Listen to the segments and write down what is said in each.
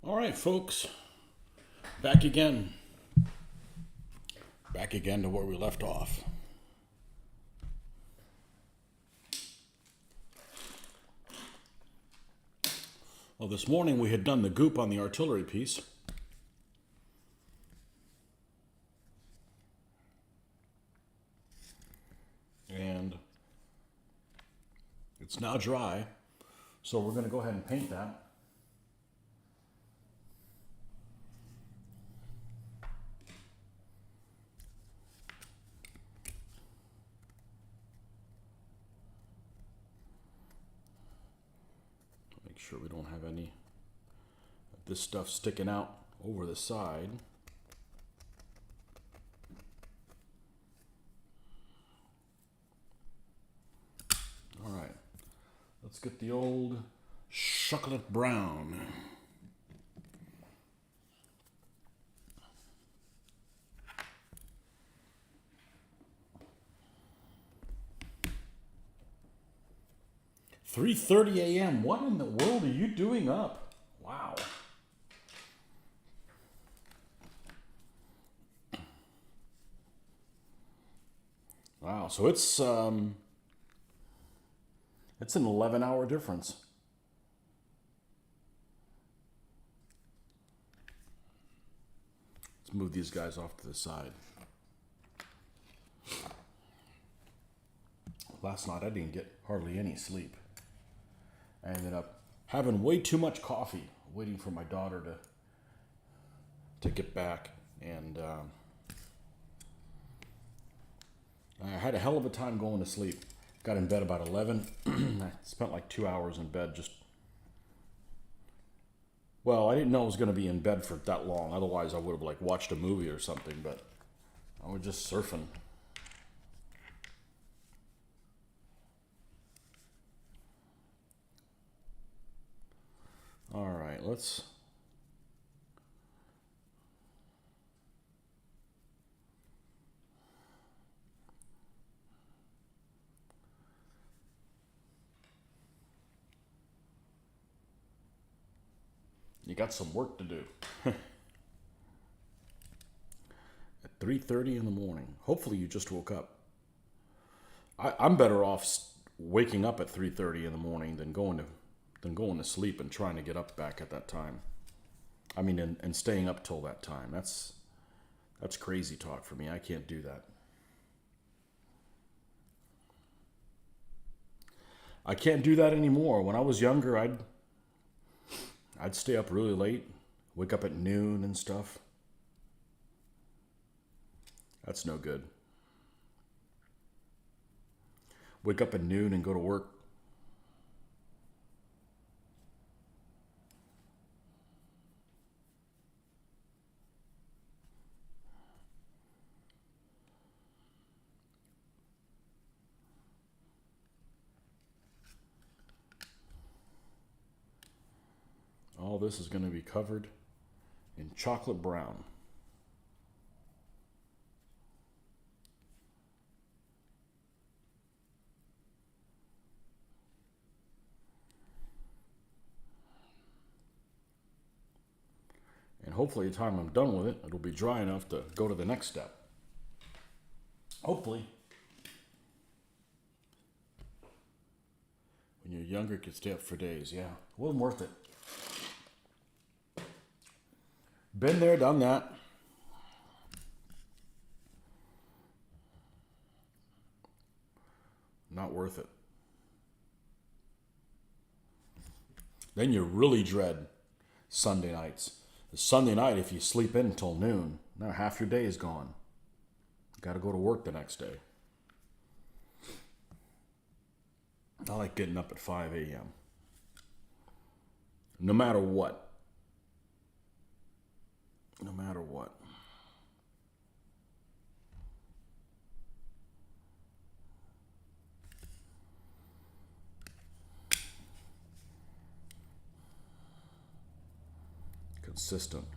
All right, folks, back again. Back again to where we left off. Well, this morning we had done the goop on the artillery piece. And it's now dry, so we're going to go ahead and paint that. Make sure we don't have any of this stuff sticking out over the side. All right, let's get the old chocolate brown. "3:30 a.m. What in the world are you doing up?" Wow. Wow, so it's an 11-hour difference. Let's move these guys off to the side. Last night I didn't get hardly any sleep. I ended up having way too much coffee, waiting for my daughter to get back, and I had a hell of a time going to sleep. Got in bed about 11. I spent like 2 hours in bed well, I didn't know I was going to be in bed for that long. Otherwise, I would have watched a movie or something, but I was just surfing. All right, let's... You got some work to do. At 3:30 in the morning. Hopefully you just woke up. I'm better off waking up at 3:30 in the morning than going to sleep and trying to get up back at that time. I mean, and staying up till that time. That's crazy talk for me. I can't do that. I can't do that anymore. When I was younger, I'd stay up really late, wake up at noon and stuff. That's no good. Wake up at noon and go to work. All this is going to be covered in chocolate brown. And hopefully, the time I'm done with it, it'll be dry enough to go to the next step. Hopefully. When you're younger, you could stay up for days. Yeah, wasn't worth it. Been there, done that. Not worth it. Then you really dread Sunday nights. Sunday night, if you sleep in until noon, now half your day is gone. Got to go to work the next day. I like getting up at 5 a.m. No matter what. No matter what. Consistent.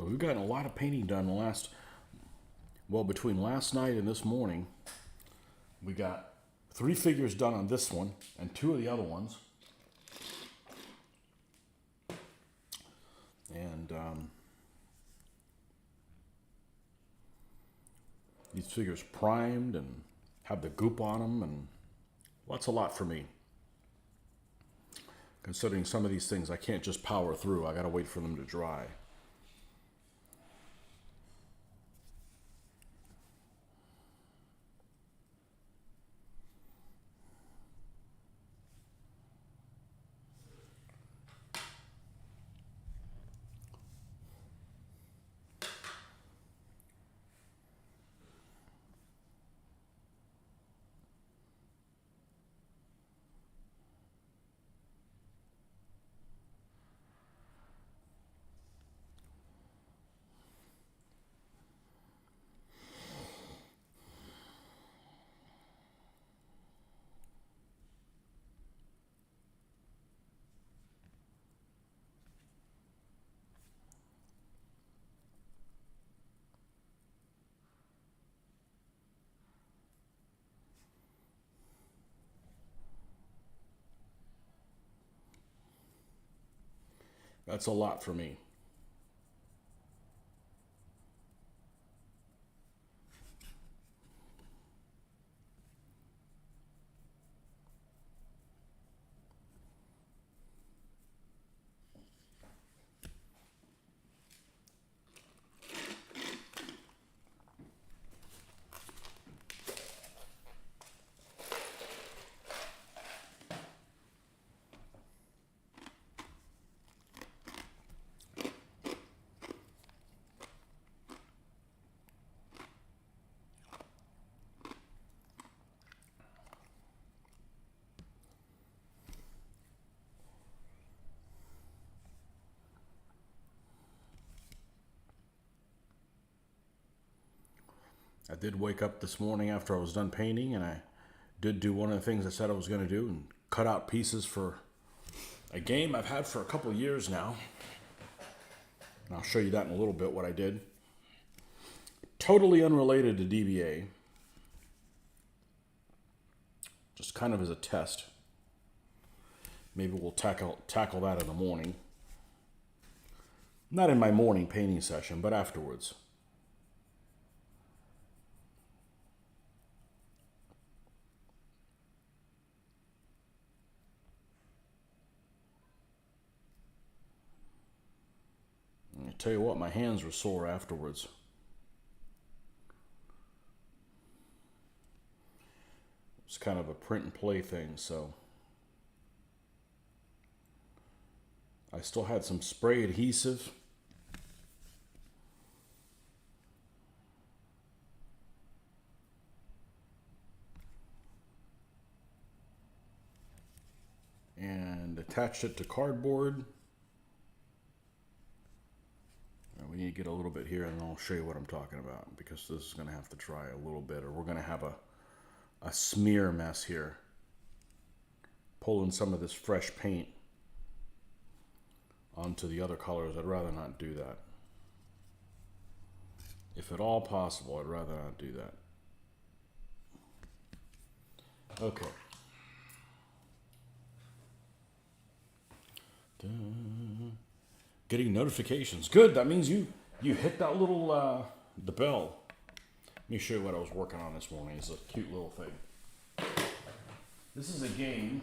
So we've gotten a lot of painting done between last night and this morning. We got 3 figures done on this one and 2 of the other ones. And these figures primed and have the goop on them, and that's a lot for me. Considering some of these things I can't just power through, I gotta wait for them to dry. That's a lot for me. I did wake up this morning after I was done painting, and I did do one of the things I said I was going to do and cut out pieces for a game I've had for a couple of years now. And I'll show you that in a little bit, what I did. Totally unrelated to DBA. Just kind of as a test. Maybe we'll tackle that in the morning. Not in my morning painting session, but afterwards. I tell you what, my hands were sore afterwards. It's kind of a print and play thing, so I still had some spray adhesive. And attached it to cardboard. We need to get a little bit here, and then I'll show you what I'm talking about, because this is going to have to dry a little bit, or we're going to have a smear mess here. Pulling some of this fresh paint onto the other colors. I'd rather not do that. If at all possible, I'd rather not do that. Okay. Getting notifications. Good, that means you hit that little, the bell. Let me show you what I was working on this morning. It's a cute little thing. This is a game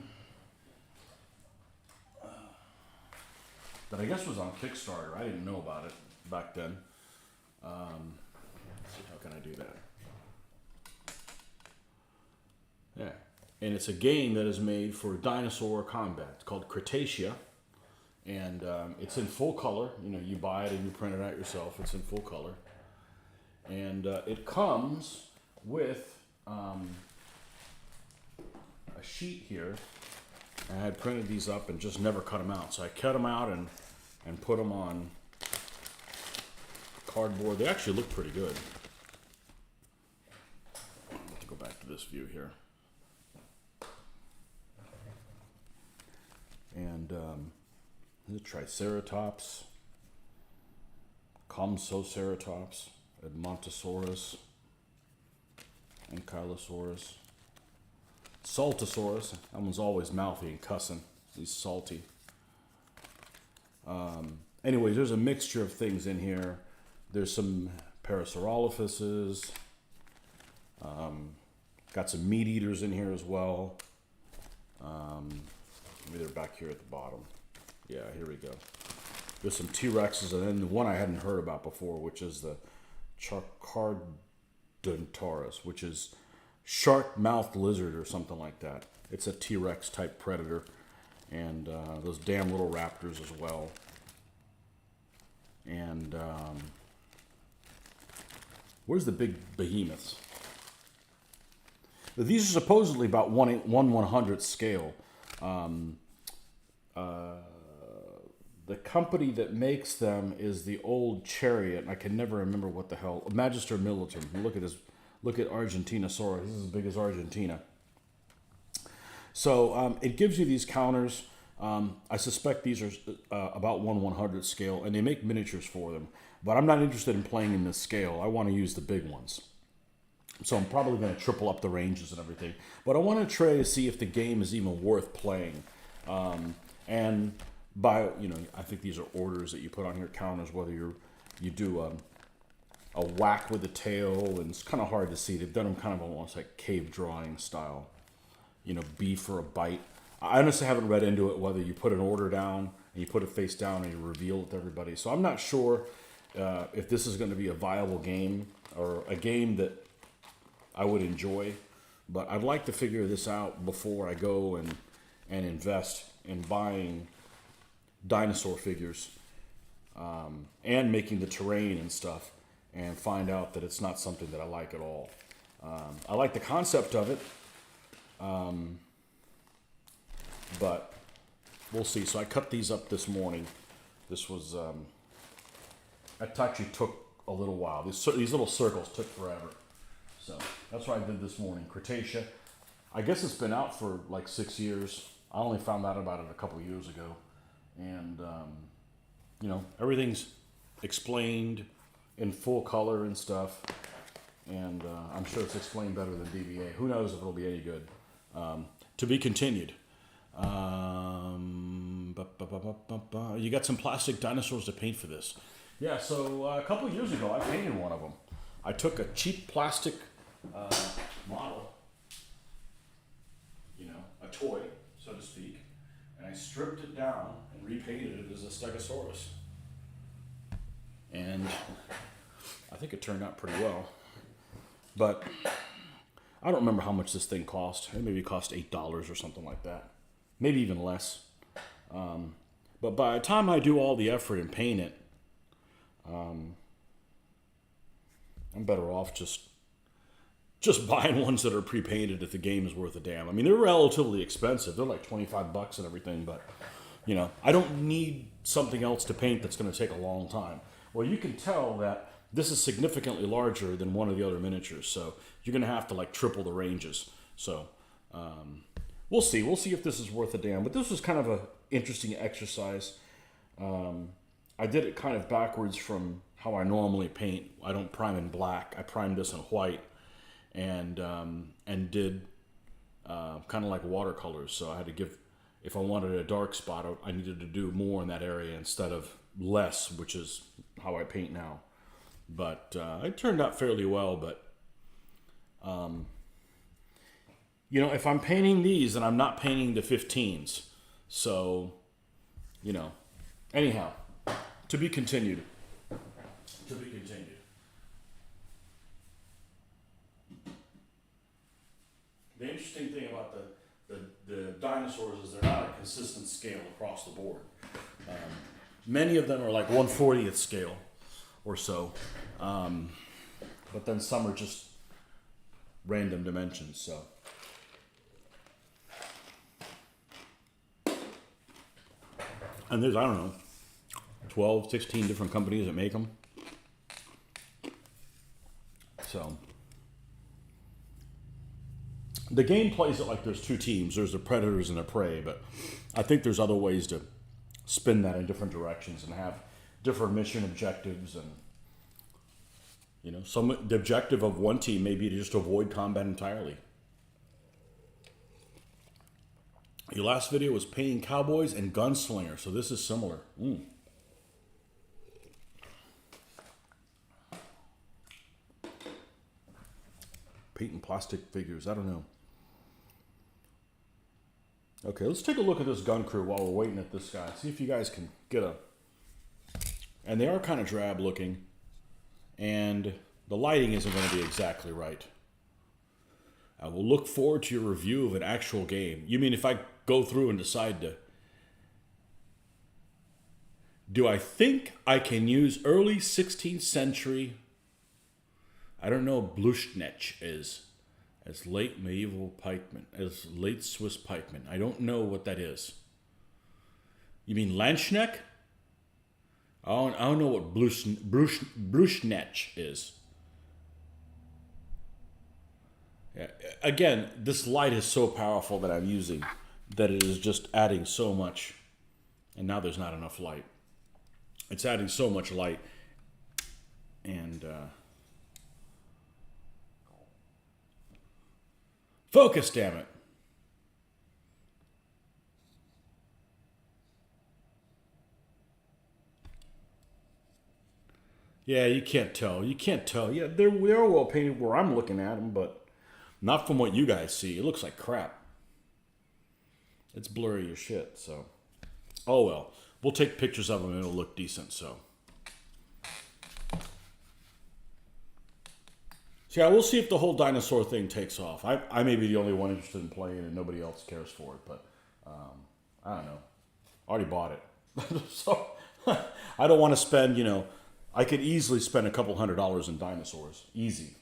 that I guess was on Kickstarter. I didn't know about it back then. How can I do that? Yeah. And it's a game that is made for dinosaur combat. It's called Cretaceous. And it's in full color. You know, you buy it and you print it out yourself. It's in full color. And it comes with a sheet here. I had printed these up and just never cut them out. So I cut them out and put them on cardboard. They actually look pretty good. Let's go back to this view here. And the Triceratops, Compsognathus, Edmontosaurus, Ankylosaurus, Saltosaurus. That one's always mouthy and cussing. He's salty. Anyways, there's a mixture of things in here. There's some Parasaurolophuses. Got some meat eaters in here as well. Maybe they're back here at the bottom. Yeah, here we go. There's some T-Rexes, and then the one I hadn't heard about before, which is the Charcardontaurus, which is shark-mouthed lizard or something like that. It's a T-Rex type predator. And those damn little raptors as well. And where's the big behemoths? These are supposedly about 1/100th scale. The company that makes them is the old Chariot. I can never remember what the hell. Magister Militum. Look at this. Look at Argentinosaurus. This is as big as Argentina. So it gives you these counters. I suspect these are about 1/100th scale, and they make miniatures for them. But I'm not interested in playing in this scale. I want to use the big ones. So I'm probably going to triple up the ranges and everything. But I want to try to see if the game is even worth playing. And by, I think these are orders that you put on your counters, whether you do a whack with the tail, and it's kind of hard to see. They've done them kind of almost like cave drawing style. B for a bite. I honestly haven't read into it whether you put an order down and you put it face down and you reveal it to everybody. So I'm not sure if this is going to be a viable game or a game that I would enjoy. But I'd like to figure this out before I go and invest in buying dinosaur figures and making the terrain and stuff, and find out that it's not something that I like at all. I like the concept of it. But we'll see. So I cut these up this morning. This was, that actually took a little while. These little circles took forever. So that's what I did this morning. Cretaceous. I guess it's been out for like 6 years. I only found out about it a couple years ago. And, everything's explained in full color and stuff. And I'm sure it's explained better than DBA. Who knows if it'll be any good. To be continued. You got some plastic dinosaurs to paint for this. Yeah, so a couple of years ago, I painted one of them. I took a cheap plastic model, a toy, so to speak, and I stripped it down and repainted it as a Stegosaurus. And I think it turned out pretty well. But I don't remember how much this thing cost. It maybe cost $8 or something like that. Maybe even less. But by the time I do all the effort and paint it, I'm better off just buying ones that are pre-painted if the game is worth a damn. I mean, they're relatively expensive. They're like $25 and everything, but, I don't need something else to paint that's going to take a long time. Well, you can tell that this is significantly larger than one of the other miniatures, so you're going to have to like triple the ranges. So we'll see. We'll see if this is worth a damn. But this was kind of an interesting exercise. I did it kind of backwards from how I normally paint. I don't prime in black. I primed this in white, and did kind of like watercolors. So I had to give, if I wanted a dark spot, I needed to do more in that area instead of less, which is how I paint now. But it turned out fairly well. But if I'm painting these, then I'm not painting the 15s. So, anyhow, to be continued. To be continued. The interesting thing about the dinosaurs is they're not a consistent scale across the board. Many of them are like 1/40th scale or so. But then some are just random dimensions, so. And there's, 12, 16 different companies that make them. So. The game plays it like there's two teams. There's the predators and the prey, but I think there's other ways to spin that in different directions and have different mission objectives and You know, the objective of one team may be to just avoid combat entirely. Your last video was painting cowboys and gunslingers, so this is similar. Painting plastic figures, I don't know. Okay, let's take a look at this gun crew while we're waiting at this guy. See if you guys can get a... And they are kind of drab looking. And the lighting isn't going to be exactly right. I will look forward to your review of an actual game. You mean if I go through and decide to... Do I think I can use early 16th century... I don't know what Bluschnech is. As late medieval pikemen. As late Swiss pikemen. I don't know what that is. You mean Landsknecht? I don't know what Bluschnech is. Yeah. Again, this light is so powerful that I'm using that it is just adding so much. And now there's not enough light. It's adding so much light. And focus, damn it. Yeah, you can't tell. You can't tell. Yeah, they're well painted where I'm looking at them, but not from what you guys see. It looks like crap. It's blurry as shit, so. Oh well. We'll take pictures of them and it'll look decent, so. So yeah, we'll see if the whole dinosaur thing takes off. I may be the only one interested in playing and nobody else cares for it, but I don't know. I already bought it. So I don't want to spend, you know, I could easily spend a couple $100 in dinosaurs. Easy.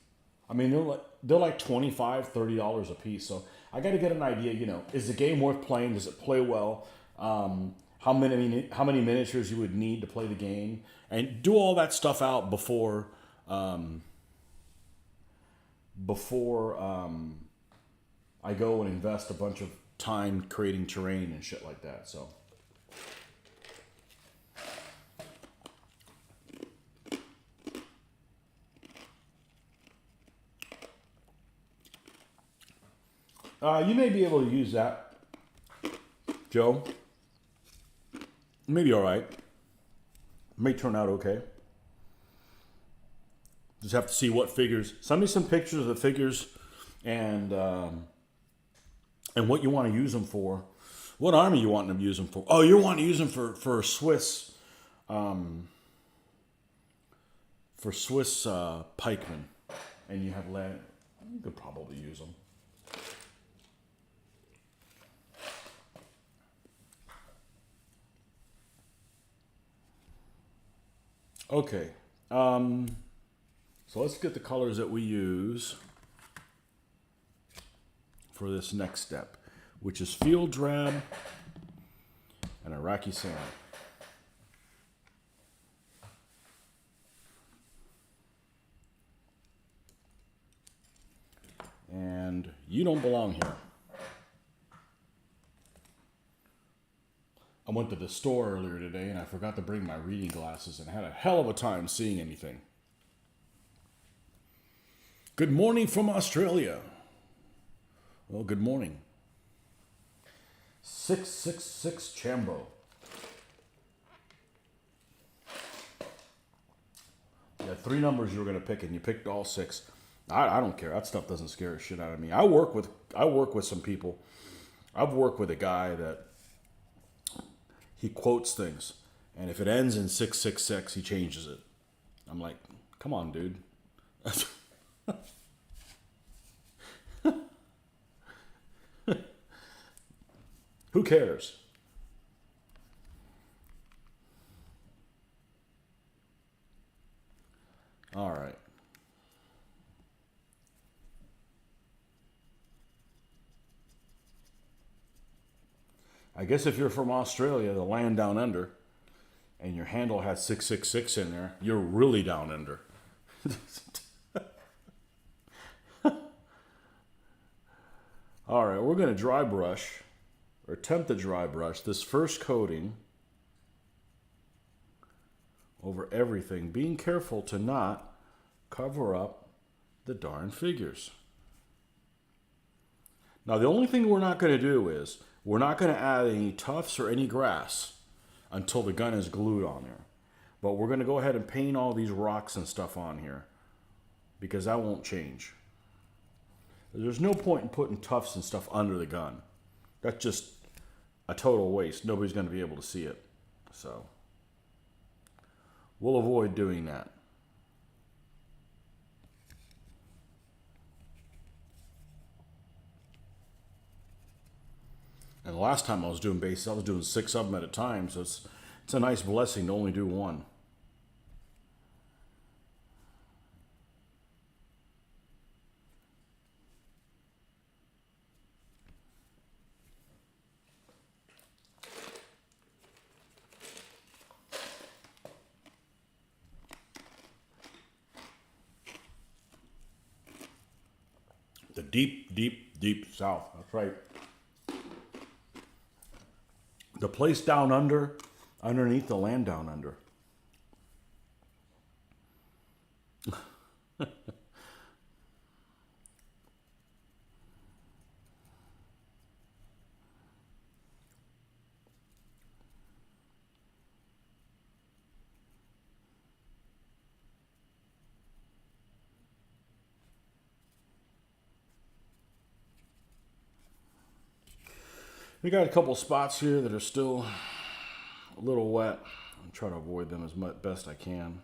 I mean, they're like $25, $30 a piece. So I got to get an idea, you know, is the game worth playing? Does it play well? How many miniatures you would need to play the game? And do all that stuff out before I go and invest a bunch of time creating terrain and shit like that. So. You may be able to use that, Joe. Maybe all right. May turn out okay. Just have to see what figures. Send me some pictures of the figures, and what you want to use them for. What army you want them to use them for? Oh, you want to use them for Swiss, pikemen, and you have land. You could probably use them. Okay, so let's get the colors that we use for this next step, which is field drab and Iraqi sand. And you don't belong here. I went to the store earlier today and I forgot to bring my reading glasses and had a hell of a time seeing anything. Good morning from Australia. Well, good morning. 666 Chambo. You had 3 numbers you were going to pick and you picked all 6. I don't care. That stuff doesn't scare the shit out of me. I work with some people. I've worked with a guy that he quotes things, and if it ends in 666, he changes it. I'm like, come on, dude. Who cares? All right. I guess if you're from Australia, the land down under, and your handle has 666 in there, you're really down under. All right, we're going to dry brush, or attempt to dry brush, this first coating over everything, being careful to not cover up the darn figures. Now, the only thing we're not going to do is we're not going to add any tufts or any grass until the gun is glued on there. But we're going to go ahead and paint all these rocks and stuff on here because that won't change. There's no point in putting tufts and stuff under the gun. That's just a total waste. Nobody's going to be able to see it. So we'll avoid doing that. And the last time I was doing bases, I was doing 6 of them at a time. So it's a nice blessing to only do one. The deep, deep, deep south. That's right. The place down under, underneath the land down under. We got a couple spots here that are still a little wet. I'm trying to avoid them as best I can.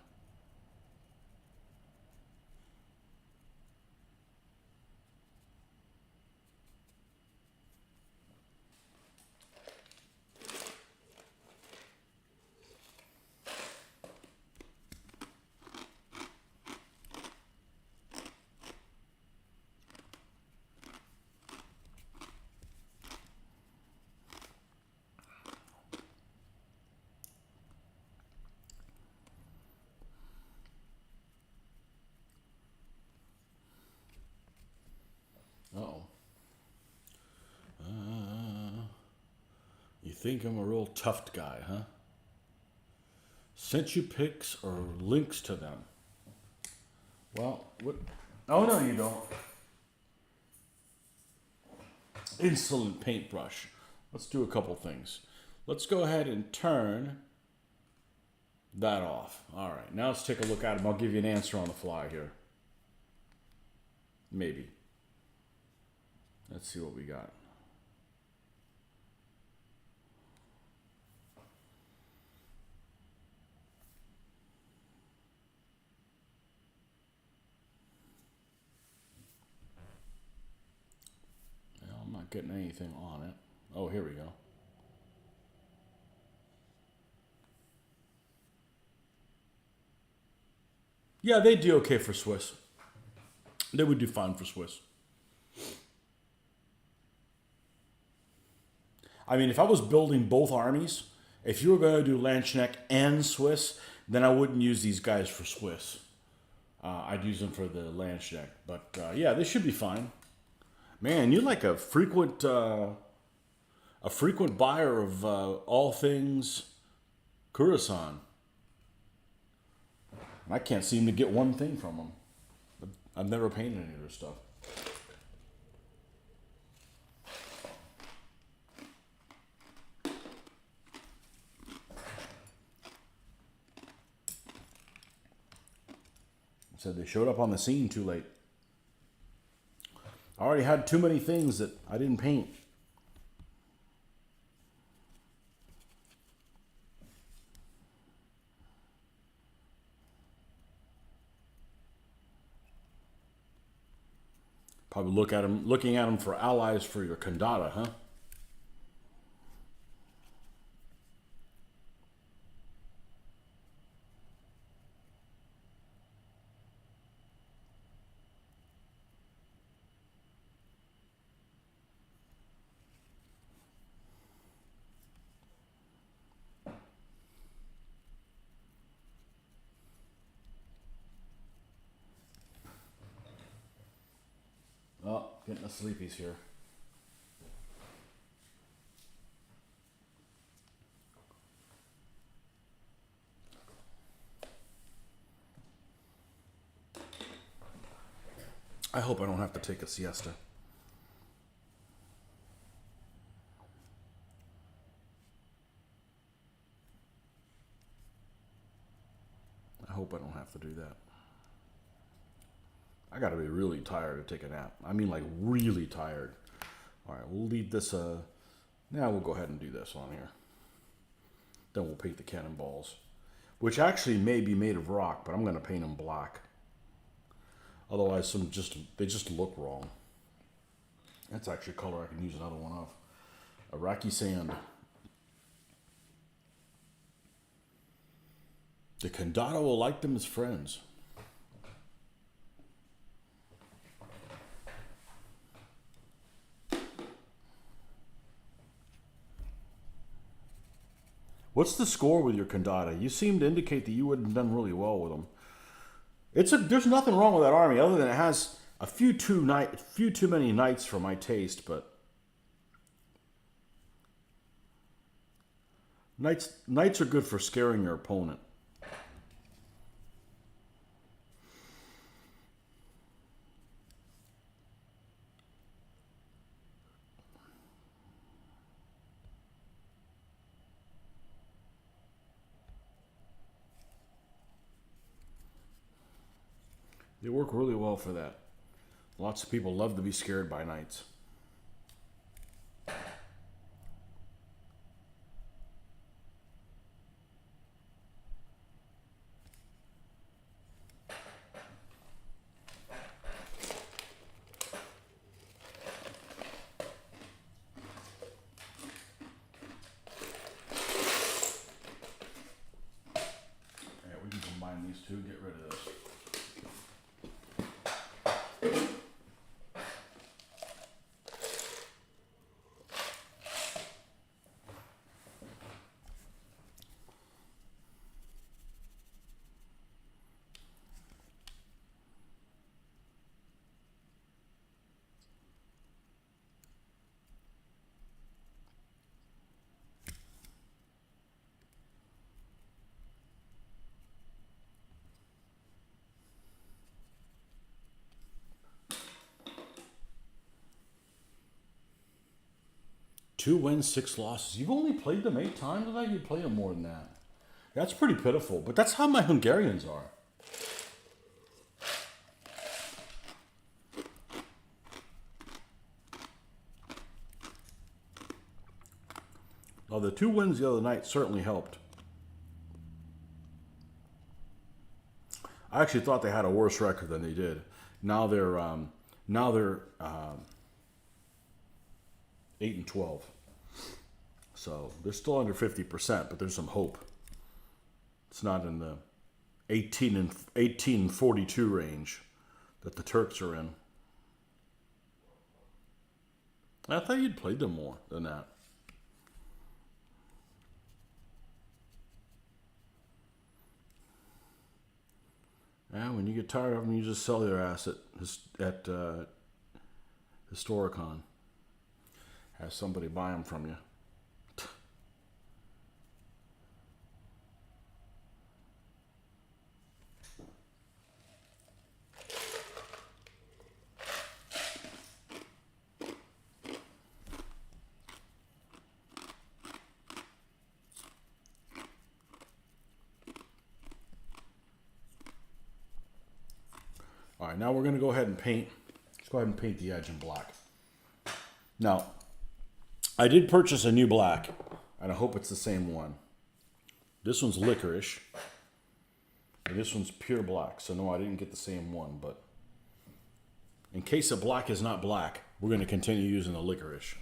Uh-oh. You think I'm a real tough guy, huh? Sent you pics or links to them. Well, what? Oh, no, you don't. Insolent paintbrush. Let's do a couple things. Let's go ahead and turn that off. All right, now let's take a look at them. I'll give you an answer on the fly here. Maybe. Let's see what we got. Well, I'm not getting anything on it. Oh, here we go. Yeah, they'd do okay for Swiss. They would do fine for Swiss. I mean, if I was building both armies, if you were going to do Landsknecht and Swiss, then I wouldn't use these guys for Swiss. I'd use them for the Landsknecht. But yeah, they should be fine. Man, you're like a frequent buyer of all things Coruscant. I can't seem to get one thing from them. I've never painted any of their stuff. Said they showed up on the scene too late. I already had too many things that I didn't paint. Probably looking at them for allies for your Kandata, huh? Oh, getting the sleepies here. I hope I don't have to take a siesta. I hope I don't have to do that. I gotta be really tired to take a nap. I mean, like, really tired. All right, we'll leave this, now we'll go ahead and do this on here. Then we'll paint the cannonballs, which actually may be made of rock, but I'm gonna paint them black. Otherwise, they just look wrong. That's actually a color I can use another one of. Iraqi sand. The Condado will like them as friends. What's the score with your Condada? You seem to indicate that you wouldn't have done really well with them. There's nothing wrong with that army other than it has a few too many knights for my taste, but knights are good for scaring your opponent. They work really well for that. Lots of people love to be scared by knights. Yeah, we can combine these two, get rid of this. Two wins, 6 losses. You've only played them 8 times? I thought you'd play them more than that. That's pretty pitiful, but that's how my Hungarians are. Well, the 2 wins the other night certainly helped. I actually thought they had a worse record than they did. Now they're 8-12. So they're still under 50%, but there's some hope. It's not in the 18-42 range that the Turks are in. I thought you'd played them more than that. And when you get tired of them, you just sell their ass at Historicon. Have somebody buy them from you. All right, now we're going to go ahead and paint. Let's go ahead and paint the edge in black. Now, I did purchase a new black, and I hope it's the same one. This one's licorice, and this one's pure black. So no, I didn't get the same one, but in case the black is not black, we're going to continue using the licorice.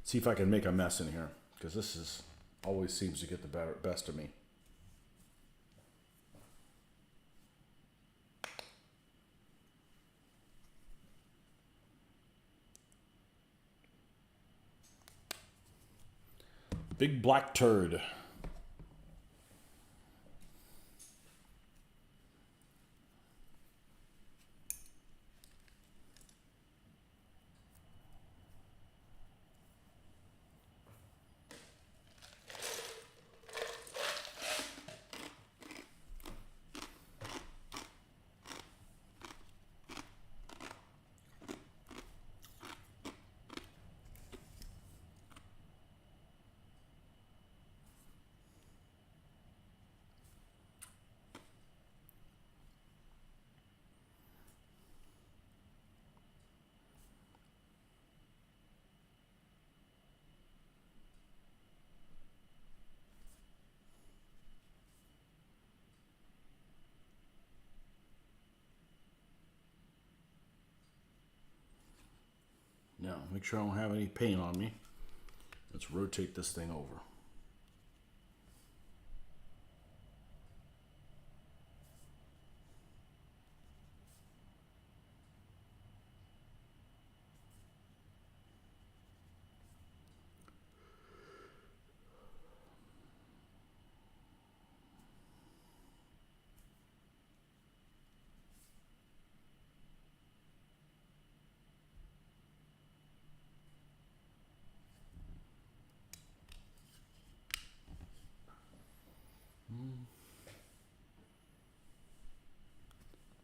See if I can make a mess in here, because this always seems to get the best of me. Big black turd. Now, make sure I don't have any paint on me. Let's rotate this thing over.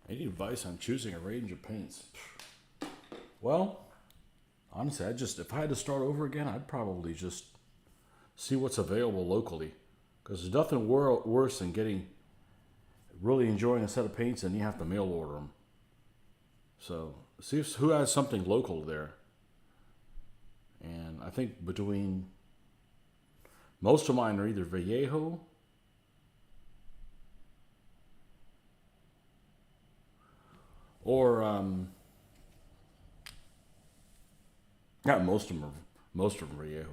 Any advice on choosing a range of paints? Well, honestly, if I had to start over again, I'd probably just see what's available locally. Because there's nothing worse than really enjoying a set of paints and you have to mail order them. So, see who has something local there. And I think between most of mine are either Vallejo or not most of them are Vallejo.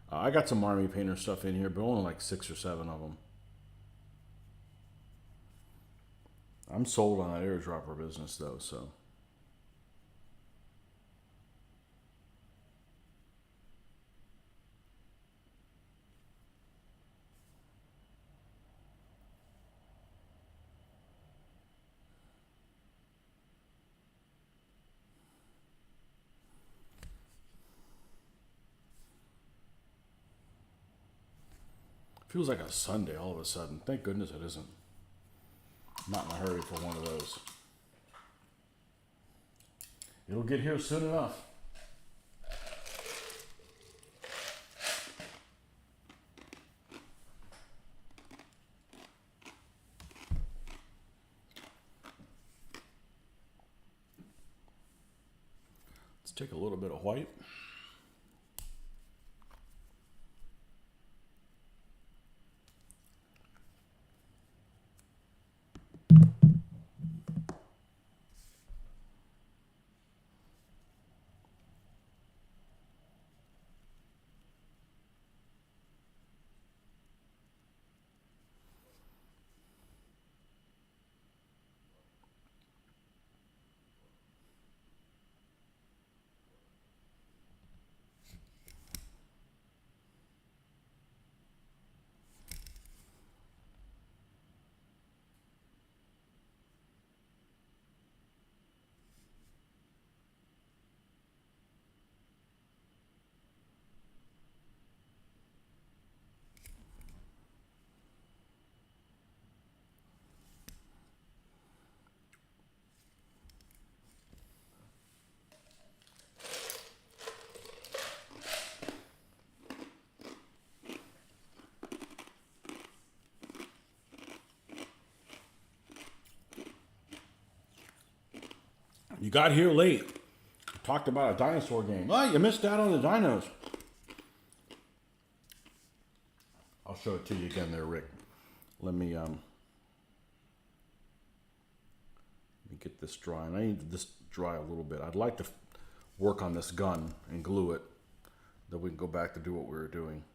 I got some Army Painter stuff in here, but only like 6 or 7 of them. I'm sold on that airdropper business though, so. Feels like a Sunday all of a sudden. Thank goodness it isn't. I'm not in a hurry for one of those. It'll get here soon enough. Let's take a little bit of white. You got here late. Talked about a dinosaur game. Oh, you missed out on the dinos. I'll show it to you again there, Rick. Let me get this dry. And I need this dry a little bit. I'd like to work on this gun and glue it. Then we can go back to do what we were doing.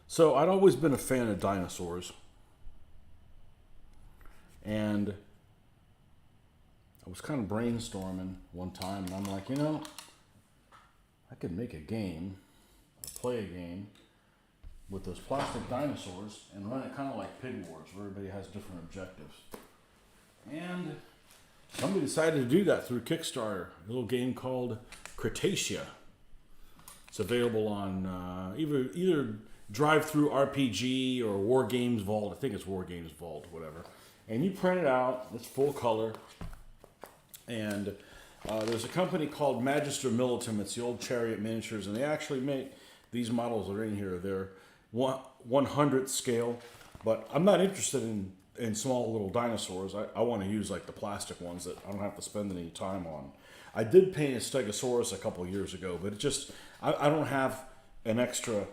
So I'd always been a fan of dinosaurs. And I was kind of brainstorming one time, and I'm like, I could make a game, or play a game, with those plastic dinosaurs and run it kind of like Pig Wars, where everybody has different objectives. And somebody decided to do that through Kickstarter, a little game called Cretaceous. It's available on either Drive-Through RPG or War Games Vault. I think it's War Games Vault, whatever. And you print it out, it's full color. And there's a company called Magister Militum. It's the old Chariot miniatures, and they actually make these models that are in here. They're 1/100th scale, but I'm not interested in small little dinosaurs. I want to use like the plastic ones that I don't have to spend any time on. I did paint a Stegosaurus a couple years ago, but it just I don't have an extra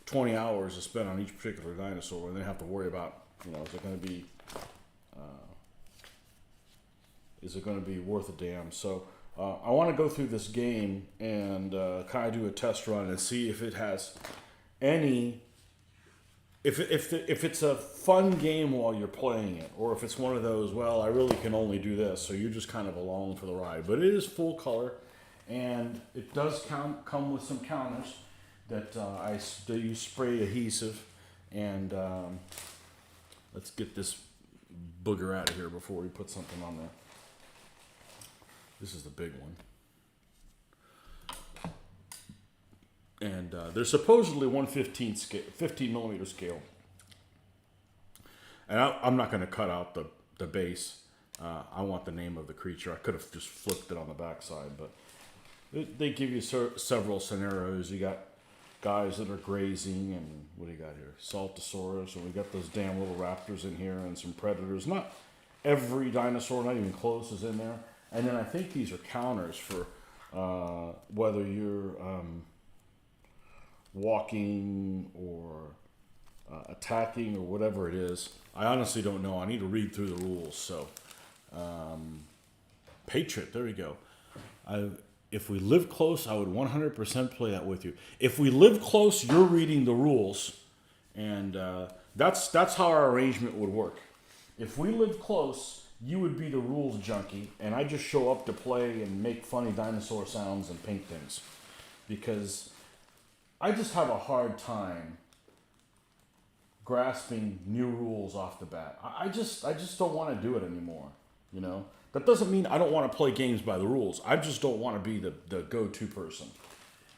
20 hours to spend on each particular dinosaur, and then have to worry about is it going to be is it going to be worth a damn? So I want to go through this game and kind of do a test run and see if it has any, if it's a fun game while you're playing it, or if it's one of those, well, I really can only do this, so you're just kind of along for the ride. But it is full color, and it does come with some counters that they use spray adhesive, and let's get this booger out of here before we put something on there. This is the big one. And they're supposedly 1/15 scale, 15 millimeter scale. And I'm not going to cut out the base. I want the name of the creature. I could have just flipped it on the backside, but they give you several scenarios. You got guys that are grazing, and what do you got here? Saltosaurus, and we got those damn little raptors in here, and some predators. Not every dinosaur, not even close, is in there. And then I think these are counters for whether you're walking or attacking or whatever it is. I honestly don't know. I need to read through the rules. So, Patriot, there we go. If we live close, I would 100% play that with you. If we live close, you're reading the rules, and that's how our arrangement would work. If we live close, you would be the rules junkie, and I just show up to play and make funny dinosaur sounds and paint things, because I just have a hard time grasping new rules off the bat. I just don't want to do it anymore. You know, that doesn't mean I don't want to play games by the rules. I just don't want to be the go-to person.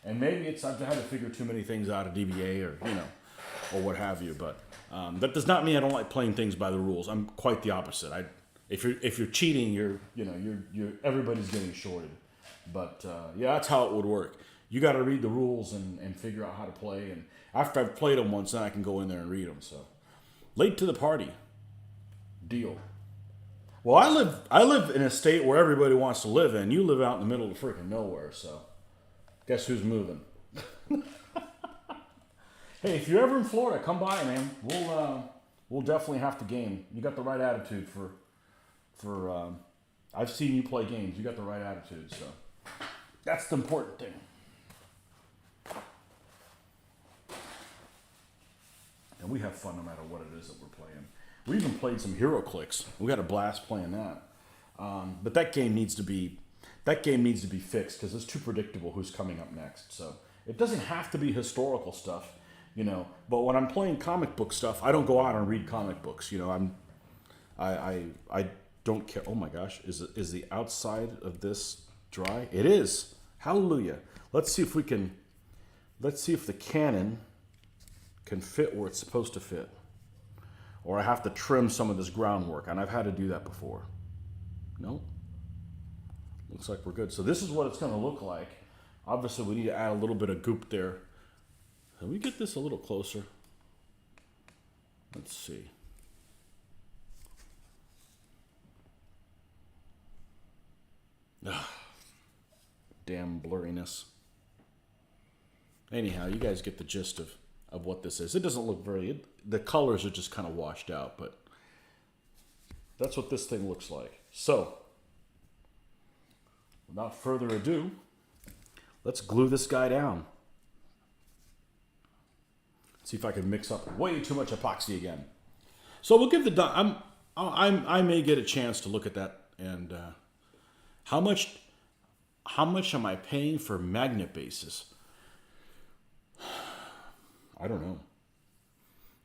And maybe it's I've had to figure too many things out of DBA or or what have you. But that does not mean I don't like playing things by the rules. I'm quite the opposite. If you're cheating, you're everybody's getting shorted. But yeah, that's how it would work. You got to read the rules and figure out how to play. And after I've played them once, then I can go in there and read them. So, late to the party. Deal. Well, I live in a state where everybody wants to live in. You live out in the middle of freaking nowhere. So, guess who's moving? Hey, if you're ever in Florida, come by, man. We'll definitely have to game. You got the right attitude for. I've seen you play games. You got the right attitude. So, that's the important thing. And we have fun no matter what it is that we're playing. We even played some Hero Clicks. We had a blast playing that. But that game needs to be fixed because it's too predictable who's coming up next. So it doesn't have to be historical stuff, But when I'm playing comic book stuff, I don't go out and read comic books. I don't care. Oh my gosh, is the outside of this dry? It is. Hallelujah. Let's see if the cannon can fit where it's supposed to fit. Or I have to trim some of this groundwork, and I've had to do that before. No? Looks like we're good. So this is what it's going to look like. Obviously, we need to add a little bit of goop there. Can we get this a little closer? Let's see. Damn blurriness. Anyhow, you guys get the gist of what this is. It doesn't look the colors are just kind of washed out, but that's what this thing looks like. So, without further ado, let's glue this guy down. See if I can mix up way too much epoxy again. So we'll give I may get a chance to look at that and how much am I paying for magnet bases? I don't know.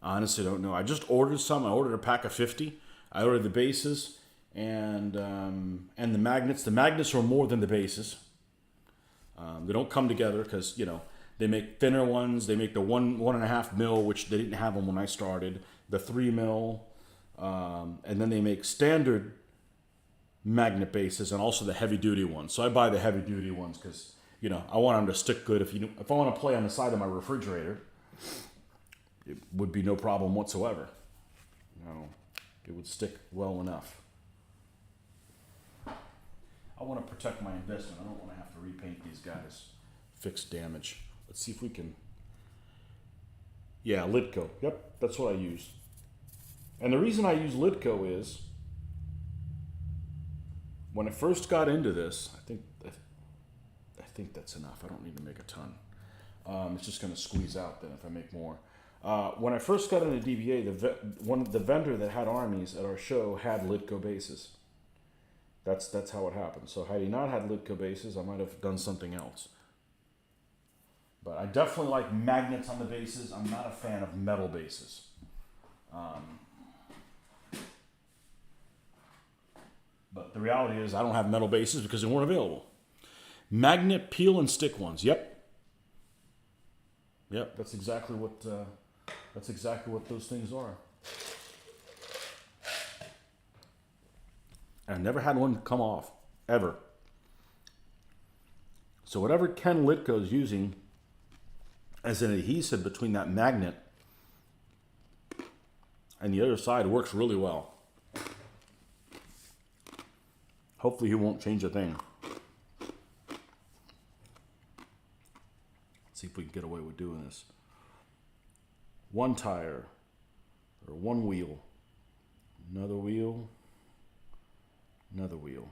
I honestly don't know. I just ordered some. I ordered a pack of 50. I ordered the bases and the magnets. The magnets are more than the bases. They don't come together because they make thinner ones. They make the 1.5 mil, which they didn't have them when I started. The 3 mil, and then they make standard magnet bases and also the heavy duty ones. So I buy the heavy duty ones because I want them to stick good. If I want to play on the side of my refrigerator, it would be no problem whatsoever. It would stick well enough. I want to protect my investment. I don't want to have to repaint these guys, fix damage. Let's see if we can. Yeah, Litco. Yep, that's what I use. And the reason I use Litco is when I first got into this, I think that's enough. I don't need to make a ton. It's just going to squeeze out then if I make more. When I first got into DBA, the vendor that had armies at our show had Litco bases. That's how it happened. So had he not had Litco bases, I might have done something else. But I definitely like magnets on the bases. I'm not a fan of metal bases. But the reality is I don't have metal bases because they weren't available. Magnet peel and stick ones. Yep, that's exactly what those things are. I never had one come off, ever. So whatever Ken Litko is using as an adhesive between that magnet and the other side works really well. Hopefully he won't change a thing. Let's see if we can get away with doing this. One tire, or one wheel, another wheel, another wheel.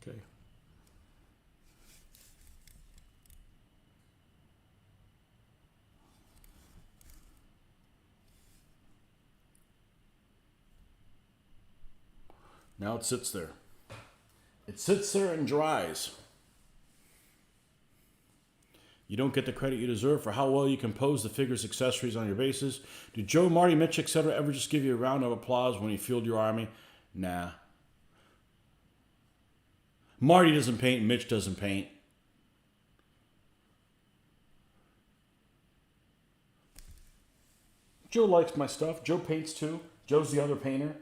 Okay. Now it sits there. It sits there and dries. You don't get the credit you deserve for how well you compose the figures, accessories on your bases. Do Joe, Marty, Mitch, etc. ever just give you a round of applause when you field your army? Nah. Marty doesn't paint, Mitch doesn't paint. Joe likes my stuff. Joe paints too. Joe's the other painter.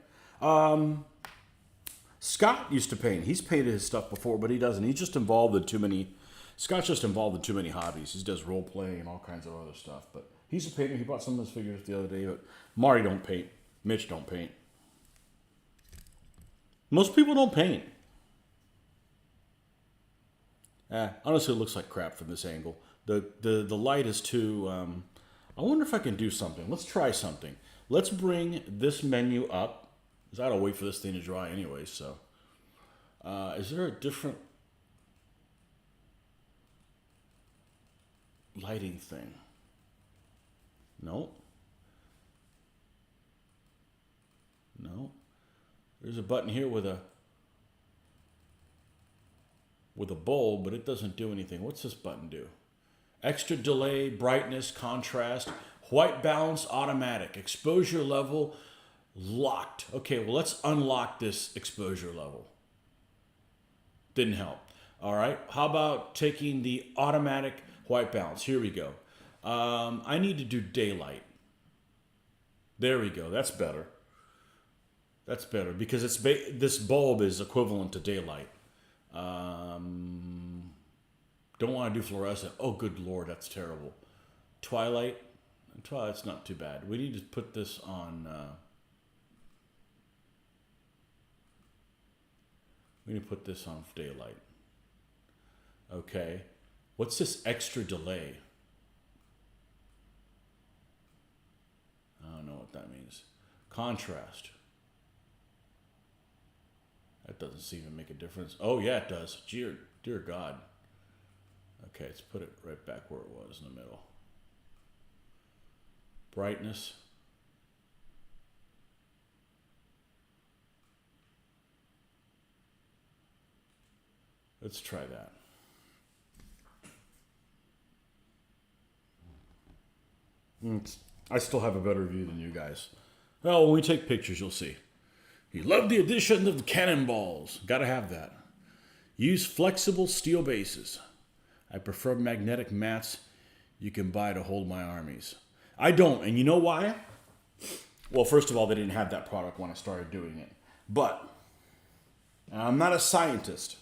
Scott used to paint. He's painted his stuff before, but he doesn't. He's just involved in too many. Scott's just involved in too many hobbies. He does role play and all kinds of other stuff. But he's a painter. He bought some of his figures the other day. But Marty don't paint. Mitch don't paint. Most people don't paint. Honestly, it looks like crap from this angle. The light is too... I wonder if I can do something. Let's try something. Let's bring this menu up. Because I gotta wait for this thing to dry anyway, so... is there a different lighting thing? No. No. There's a button here with a bulb, but it doesn't do anything. What's this button do? Extra delay, brightness, contrast, white balance, automatic, exposure level, locked. Okay, well, let's unlock this exposure level. Didn't help. All right, how about taking the automatic white balance? Here we go. I need to do daylight. There we go. That's better. That's better because this bulb is equivalent to daylight. Don't want to do fluorescent. Oh, good Lord, that's terrible. Twilight. Twilight's not too bad. We need to put this on... we need to put this on daylight. Okay. What's this extra delay? I don't know what that means. Contrast. That doesn't seem to make a difference. Oh, yeah, it does. Dear God. Okay, let's put it right back where it was in the middle. Brightness. Let's try that. I still have a better view than you guys. Well, when we take pictures, you'll see. You love the addition of the cannonballs. Gotta have that. Use flexible steel bases. I prefer magnetic mats you can buy to hold my armies. I don't, and you know why? Well, first of all, they didn't have that product when I started doing it. But, and I'm not a scientist,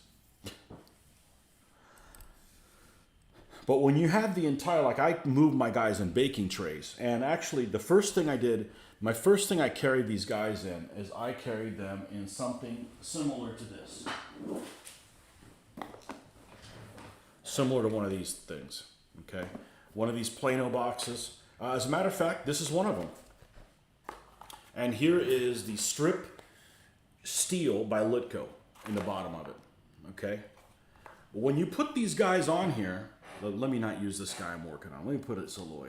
but when you have the entire, like I moved my guys in baking trays, and actually the first thing I did My first thing I carried these guys in is I carried them in something similar to this. Similar to one of these things, okay? One of these Plano boxes. As a matter of fact, this is one of them. And here is the strip steel by Litco in the bottom of it, okay? When you put these guys on here, let me not use this guy I'm working on. Let me put it Soloy.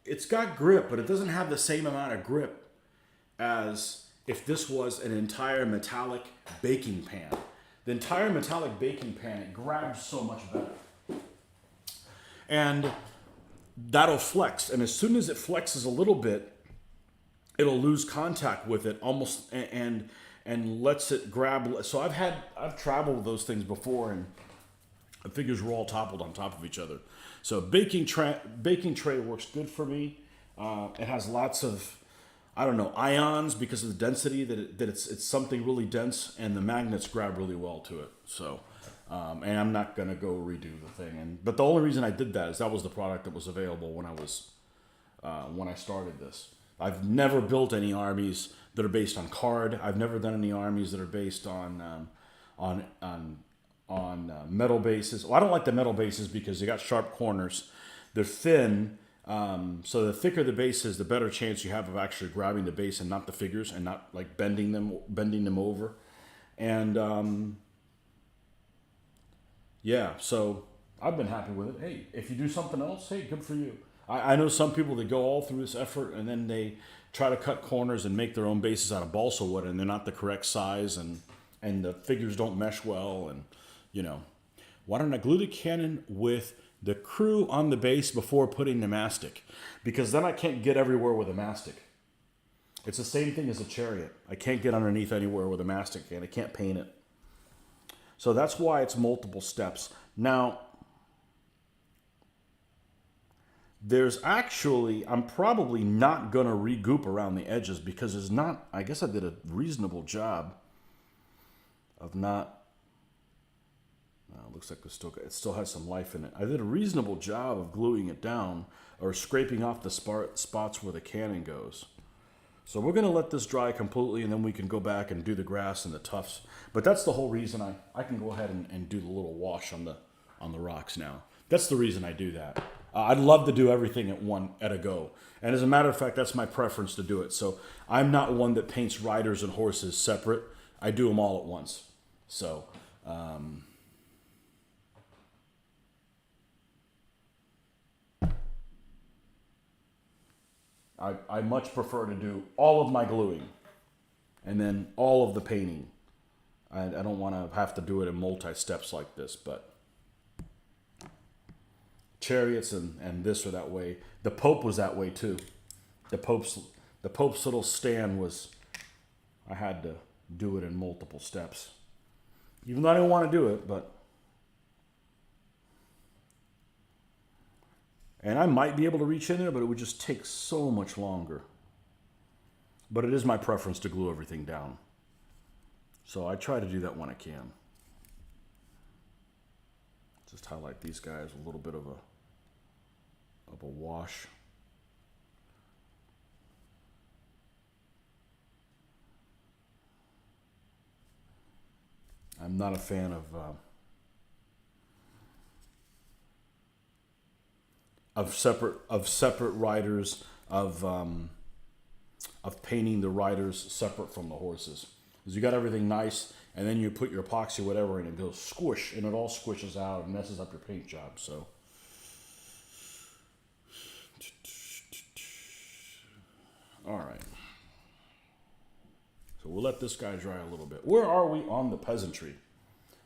It's got grip, but it doesn't have the same amount of grip as if this was an entire metallic baking pan. The entire metallic baking pan, it grabs so much better. And that'll flex. And as soon as it flexes a little bit, it'll lose contact with it almost and lets it grab. So I've traveled with those things before, and the figures were all toppled on top of each other. So baking tray works good for me. It has lots of, I don't know, ions because of the density that it's something really dense, and the magnets grab really well to it. So, and I'm not gonna go redo the thing. But the only reason I did that is that was the product that was available when I started this. I've never built any armies that are based on card. I've never done any armies that are based on metal bases. Well, I don't like the metal bases because they got sharp corners. They're thin. So the thicker the base is, the better chance you have of actually grabbing the base and not the figures, and not like bending them over. And yeah, so I've been happy with it. Hey, if you do something else, hey, good for you. I know some people that go all through this effort and then they try to cut corners and make their own bases out of balsa wood, and they're not the correct size, and the figures don't mesh well, and you know. Why don't I glue the cannon with the crew on the base before putting the mastic? Because then I can't get everywhere with a mastic. It's the same thing as a chariot. I can't get underneath anywhere with a mastic, and I can't paint it. So that's why it's multiple steps. Now, there's actually, I'm probably not going to re-goop around the edges because there's not, I guess I did a reasonable job of not, looks like it still has some life in it. I did a reasonable job of gluing it down or scraping off the spots where the cannon goes. So we're going to let this dry completely, and then we can go back and do the grass and the tufts. But that's the whole reason I can go ahead and do the little wash on the rocks now. That's the reason I do that. I'd love to do everything at a go. And as a matter of fact, that's my preference to do it. So I'm not one that paints riders and horses separate. I do them all at once. So, I much prefer to do all of my gluing and then all of the painting. I don't want to have to do it in multi-steps like this, but chariots and this or that way. The Pope was that way too. The Pope's little stand was, I had to do it in multiple steps. Even though I didn't want to do it, but. And I might be able to reach in there, but it would just take so much longer. But it is my preference to glue everything down. So I try to do that when I can. Just highlight these guys, a little bit of a wash. I'm not a fan of separate riders, of painting the riders separate from the horses. Because you got everything nice, and then you put your epoxy whatever and it goes squish, and it all squishes out and messes up your paint job. So all right, so we'll let this guy dry a little bit. Where are we on the peasantry?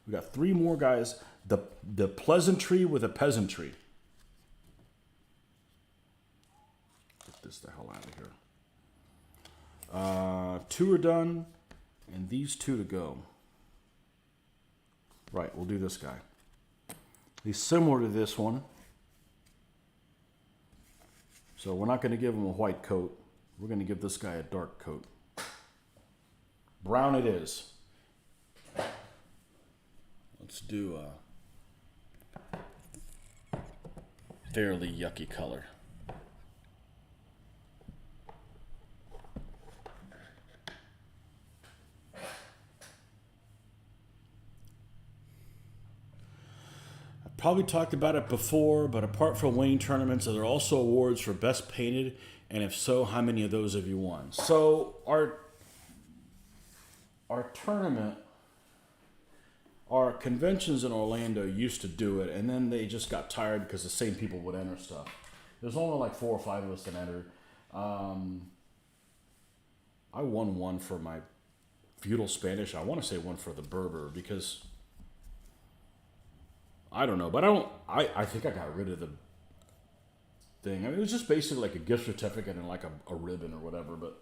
We got 3 more guys. The pleasantry with a peasantry. Get this the hell out of here. 2 are done, and these 2 to go. Right, we'll do this guy. He's similar to this one. So we're not going to give him a white coat. We're going to give this guy a dark coat. Brown it is. Let's do a fairly yucky color. probably talked about it before, but apart from winning tournaments, are there also awards for best painted? And if so, how many of those have you won? So our tournament, our conventions in Orlando used to do it, and then they just got tired because the same people would enter stuff. There's only like 4 or 5 of us that entered. I won one for my feudal Spanish. I want to say one for the Berber because I don't know, but I think I got rid of the thing. I mean, it was just basically like a gift certificate and like a ribbon or whatever, but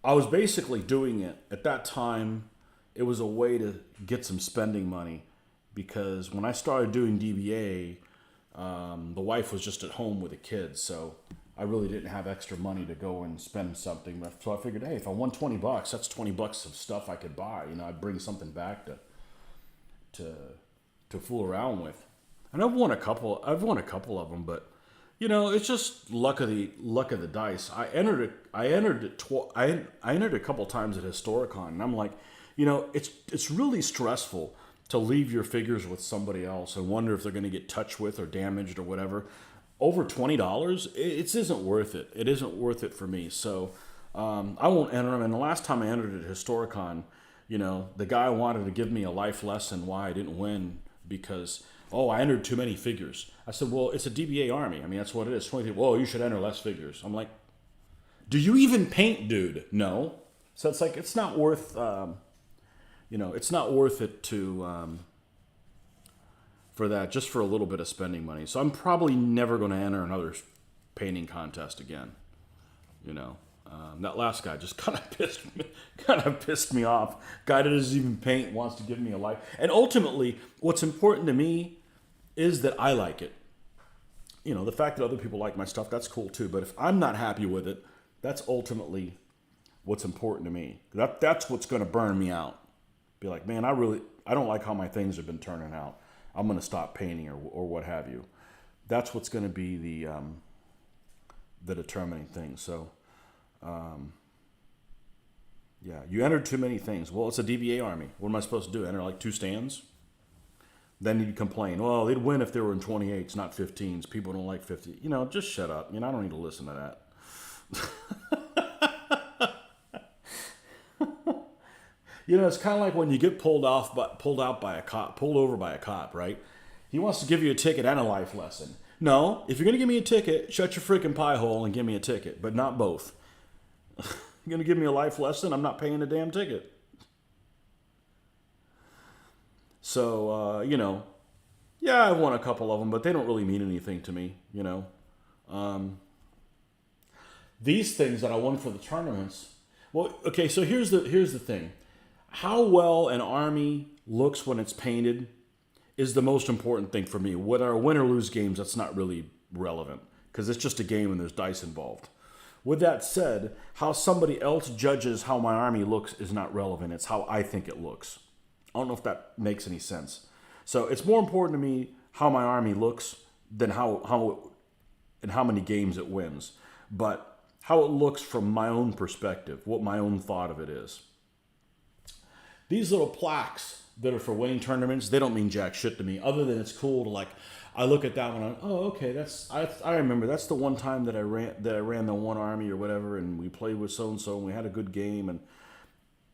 I was basically doing it at that time. It was a way to get some spending money because when I started doing DBA, the wife was just at home with the kids, so I really didn't have extra money to go and spend something. So I figured, hey, if I won $20, that's $20 of stuff I could buy. You know, I'd bring something back to fool around with. And I've won a couple of them, but you know, it's just luck of the dice. I entered a couple times at Historicon, and I'm like, you know, it's really stressful to leave your figures with somebody else and wonder if they're going to get touched with or damaged or whatever. Over $20, it isn't worth it. It isn't worth it for me. So I won't enter them. And the last time I entered at Historicon, you know, the guy wanted to give me a life lesson why I didn't win because, I entered too many figures. I said, well, it's a DBA army. I mean, that's what it is. 20 people, you should enter less figures. I'm like, do you even paint, dude? No. So it's like, it's not worth, it's not worth it to, for that, just for a little bit of spending money. So I'm probably never going to enter another painting contest again. You know, that last guy just kind of pissed me off. Guy that doesn't even paint wants to give me a life. And ultimately, what's important to me is that I like it. You know, the fact that other people like my stuff, that's cool too. But if I'm not happy with it, that's ultimately what's important to me. That's what's going to burn me out. Be like, man, I don't like how my things have been turning out. I'm going to stop painting or what have you. That's what's going to be the determining thing. So, yeah, you entered too many things. Well, it's a DBA army. What am I supposed to do? Enter like 2 stands? Then you'd complain, well, they'd win if they were in 28s, not 15s. People don't like 50. You know, just shut up. You know, I don't need to listen to that. You know, it's kind of like when you get pulled over by a cop, right? He wants to give you a ticket and a life lesson. No, if you're going to give me a ticket, shut your freaking pie hole and give me a ticket, but not both. You're going to give me a life lesson? I'm not paying a damn ticket. So, you know, yeah, I've won a couple of them, but they don't really mean anything to me, you know. These things that I won for the tournaments, well, okay, so here's the thing. How well an army looks when it's painted is the most important thing for me. Whether I win or lose games, that's not really relevant because it's just a game and there's dice involved. With that said, how somebody else judges how my army looks is not relevant. It's how I think it looks. I don't know if that makes any sense. So it's more important to me how my army looks than how many games it wins, but how it looks from my own perspective, what my own thought of it is. These little plaques that are for winning tournaments, they don't mean jack shit to me, other than it's cool to, like, I look at that one, okay, I remember that's the one time that I ran the one army or whatever, and we played with so and so, and we had a good game, and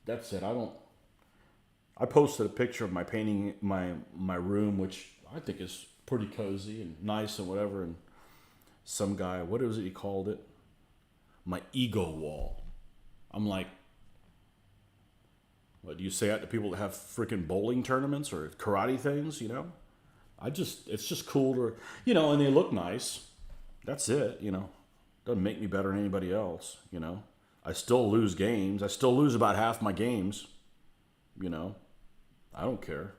that's it. I posted a picture of my painting my room, which I think is pretty cozy and nice and whatever, and some guy, what was it he called it? My ego wall. I'm like, what do you say that to people that have freaking bowling tournaments or karate things, you know? It's just cool to, you know, and they look nice. That's it, you know. Doesn't make me better than anybody else, you know. I still lose games. I still lose about half my games, you know. I don't care.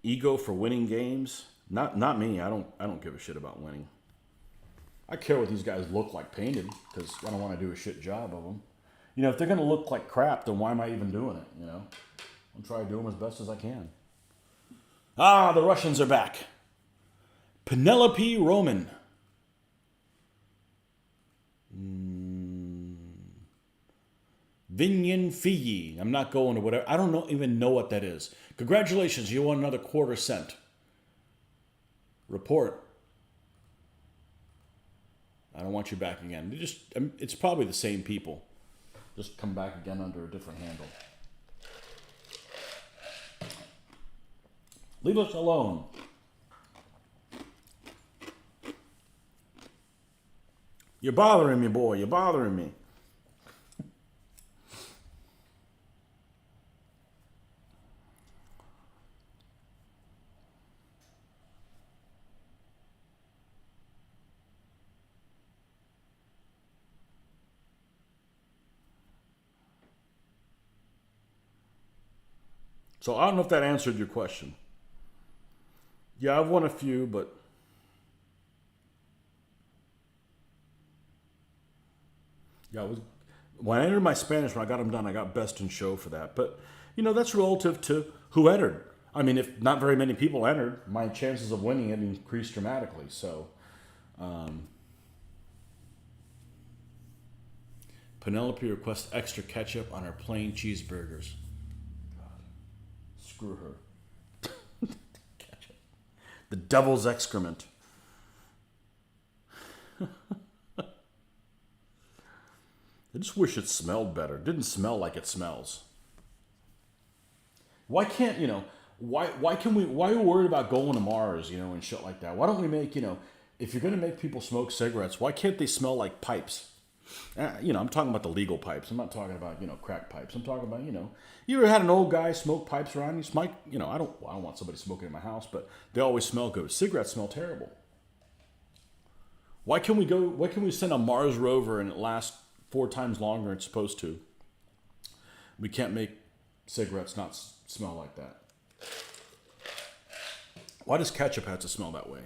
Ego for winning games? Not me. I don't give a shit about winning. I care what these guys look like painted because I don't want to do a shit job of them. You know, if they're going to look like crap, then why am I even doing it, you know? I'm trying to do them as best as I can. Ah, the Russians are back. Penelope Roman. Vinyan Figgy. I'm not going to whatever. I don't even know what that is. Congratulations, you won another quarter cent. Report. I don't want you back again. It's probably the same people. Just come back again under a different handle. Leave us alone. You're bothering me, boy. You're bothering me. So I don't know if that answered your question. Yeah, I've won a few, but yeah, when I entered my Spanish, when I got them done, I got best in show for that. But that's relative to who entered. I mean, if not very many people entered, my chances of winning it increased dramatically. So, Penelope requests extra ketchup on her plain cheeseburgers. God, screw her. Ketchup. The devil's excrement. I just wish it smelled better. It didn't smell like it smells. Why can't, why are we worried about going to Mars, and shit like that? Why don't we make, if you're going to make people smoke cigarettes, why can't they smell like pipes? I'm talking about the legal pipes. I'm not talking about, crack pipes. I'm talking about, you ever had an old guy smoke pipes around you? I don't want somebody smoking in my house, but they always smell good. Cigarettes smell terrible. Why can we send a Mars rover and it lasts 4 times longer than it's supposed to? We can't make cigarettes not smell like that. Why does ketchup have to smell that way?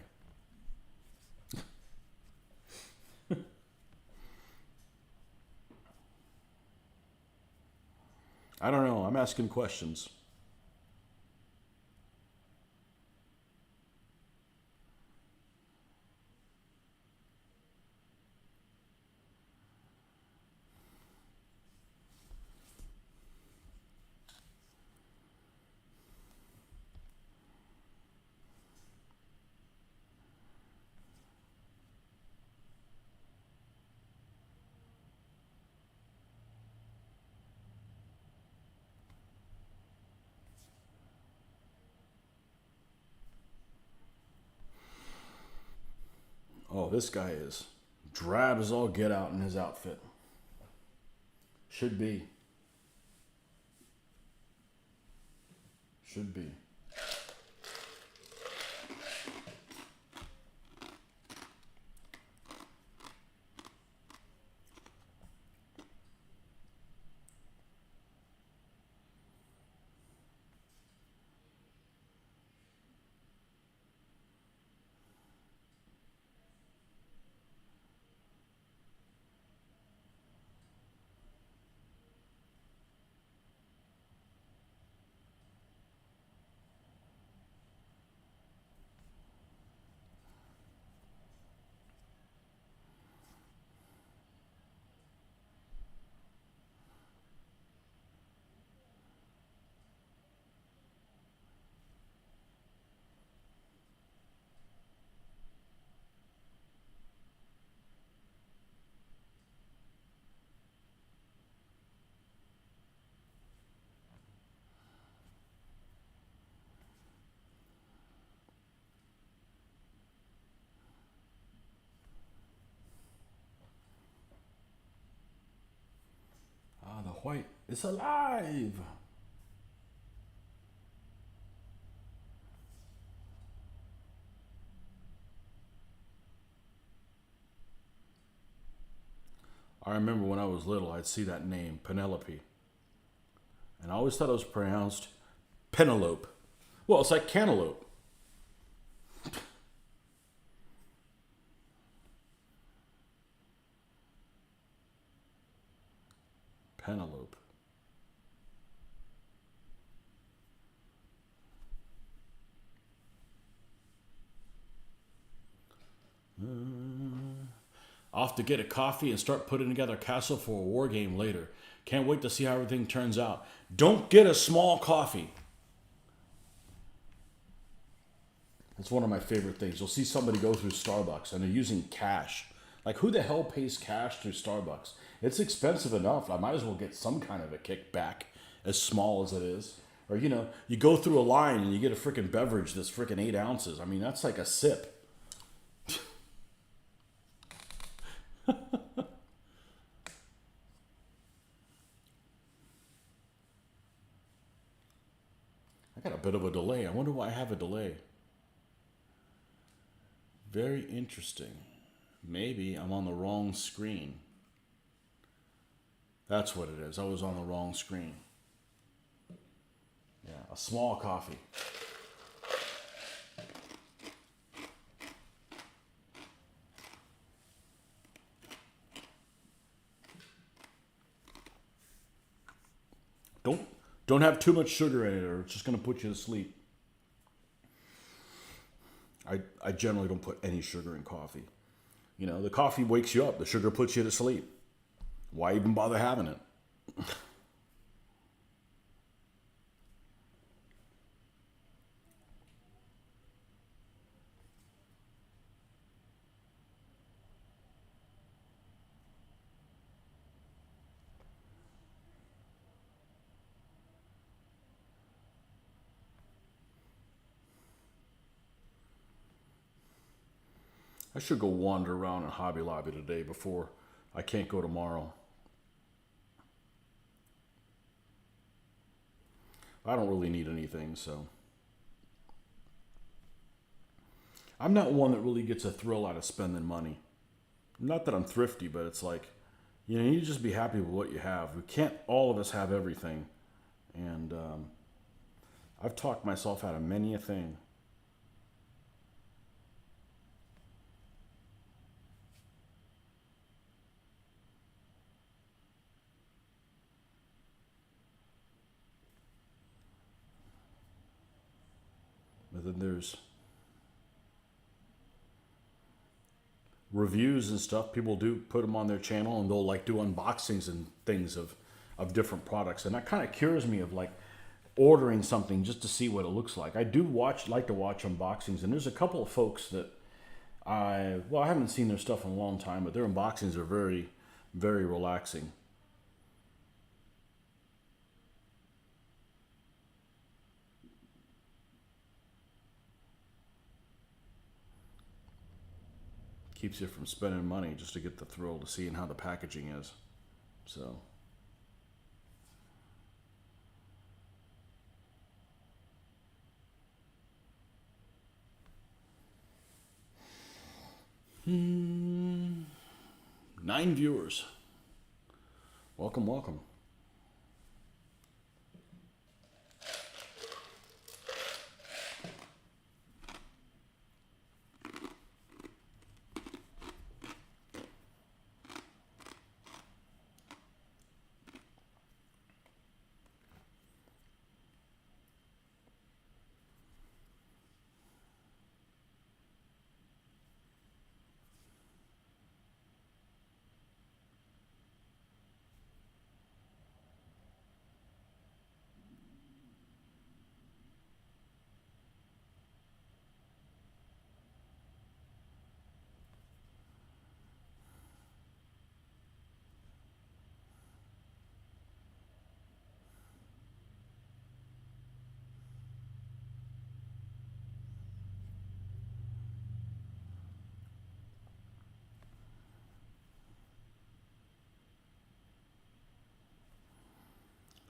I don't know. I'm asking questions. Oh, this guy is drab as all get out in his outfit. Should be. Should be. Ah, the white is alive. I remember when I was little, I'd see that name, Penelope. And I always thought it was pronounced Penelope. Well, it's like cantaloupe. Penelope. Off to get a coffee and start putting together a castle for a war game later. Can't wait to see how everything turns out. Don't get a small coffee. It's one of my favorite things. You'll see somebody go through Starbucks and they're using cash. Like, who the hell pays cash through Starbucks? It's expensive enough. I might as well get some kind of a kickback, as small as it is. Or, you know, you go through a line and you get a freaking beverage that's freaking 8 ounces. I mean, that's like a sip. I got a bit of a delay. I wonder why I have a delay. Very interesting. Maybe I'm on the wrong screen. That's what it is. I was on the wrong screen. Yeah, a small coffee. Don't have too much sugar in it, or it's just going to put you to sleep. I generally don't put any sugar in coffee. You know, the coffee wakes you up. The sugar puts you to sleep. Why even bother having it? I should go wander around in Hobby Lobby today before I can't go tomorrow. I don't really need anything, so. I'm not one that really gets a thrill out of spending money. Not that I'm thrifty, but it's like, you know, you just be happy with what you have. We can't, all of us have everything. And I've talked myself out of many a thing. But then there's reviews and stuff. People do put them on their channel and they'll like do unboxings and things of different products. And that kind of cures me of like ordering something just to see what it looks like. I do like to watch unboxings, and there's a couple of folks that I haven't seen their stuff in a long time, but their unboxings are very, very relaxing. Keeps you from spending money just to get the thrill of seeing how the packaging is. So. Hmm. 9 viewers. Welcome, welcome.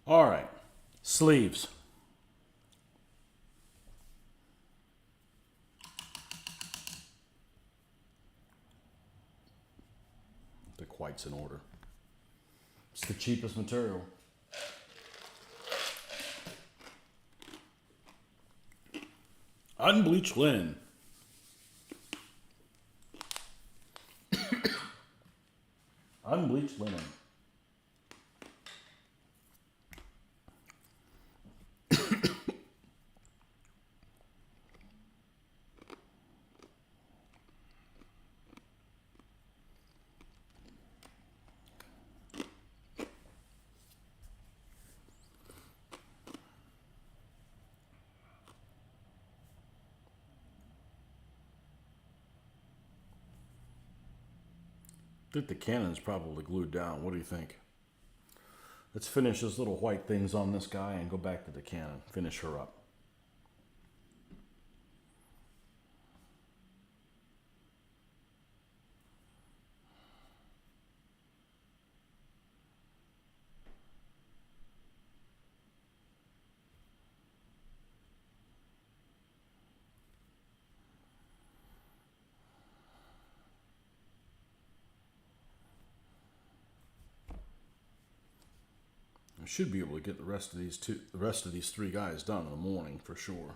All right, sleeves. The white's in order. It's the cheapest material. Unbleached linen. Unbleached linen. I think the cannon's probably glued down. What do you think? Let's finish those little white things on this guy and go back to the cannon. Finish her up. I should be able to get the rest of these three guys done in the morning for sure.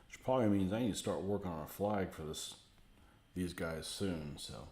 Which probably means I need to start working on a flag for these guys soon. So.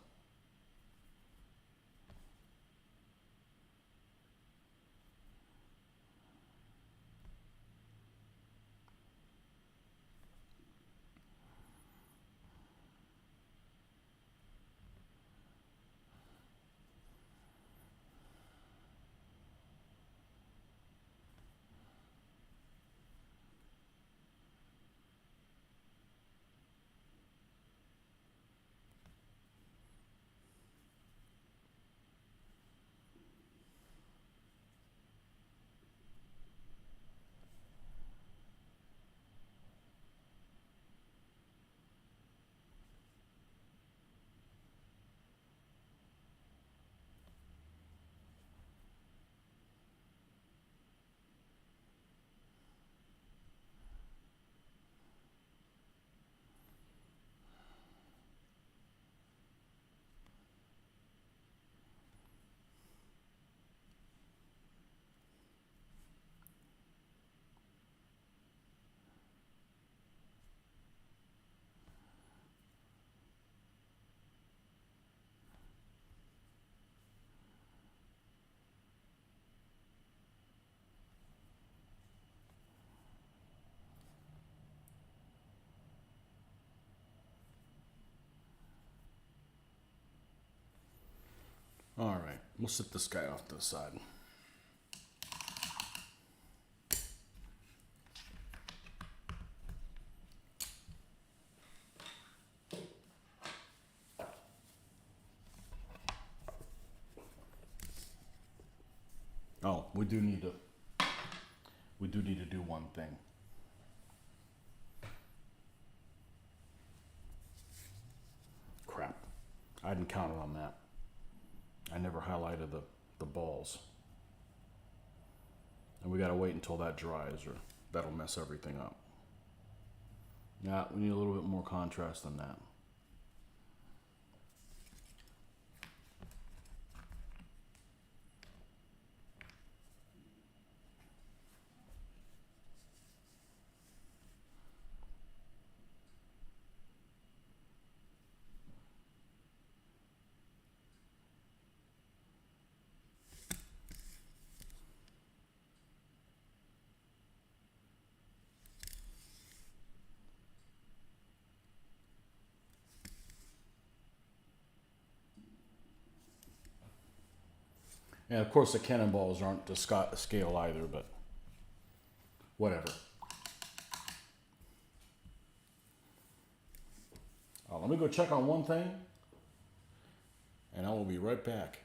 All right, we'll sit this guy off to the side. Oh, we do need to do one thing. Crap. I hadn't counted on that. I never highlighted the balls. And we gotta wait until that dries or that'll mess everything up. Yeah, we need a little bit more contrast than that. And of course the cannonballs aren't to scale either, but whatever. Let me go check on one thing, and I will be right back.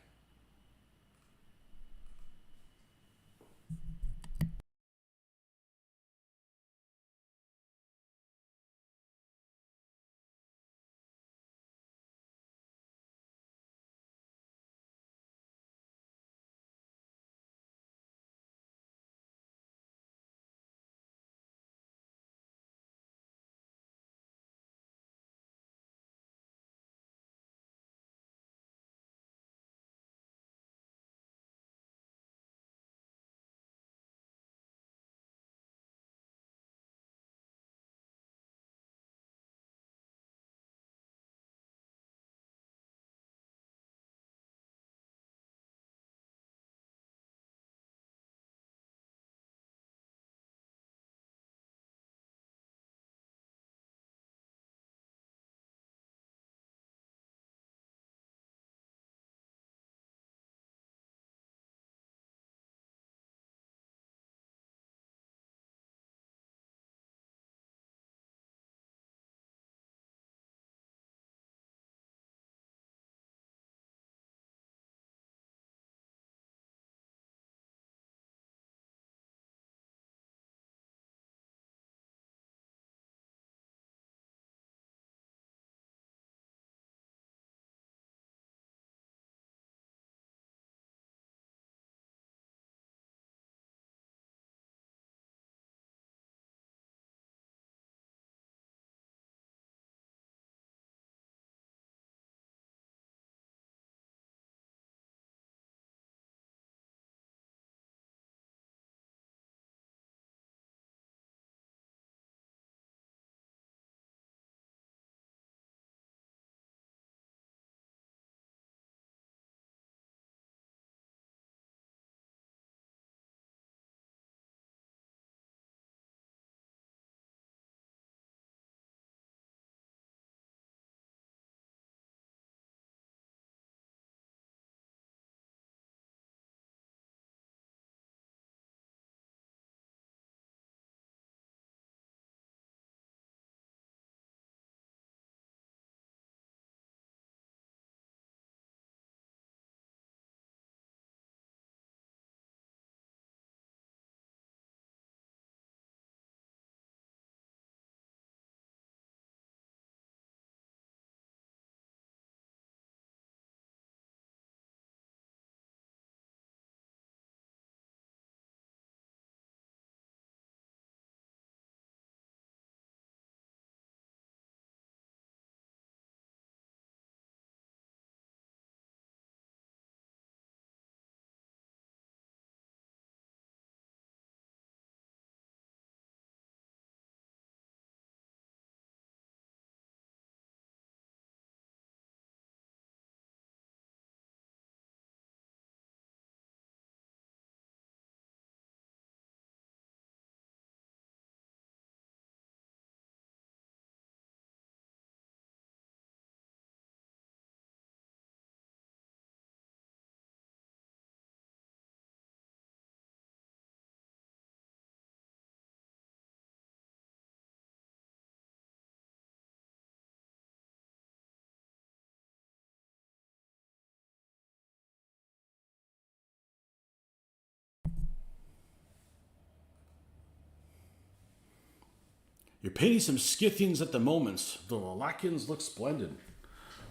You're painting some Scythians at the moment. The Wallachians look splendid.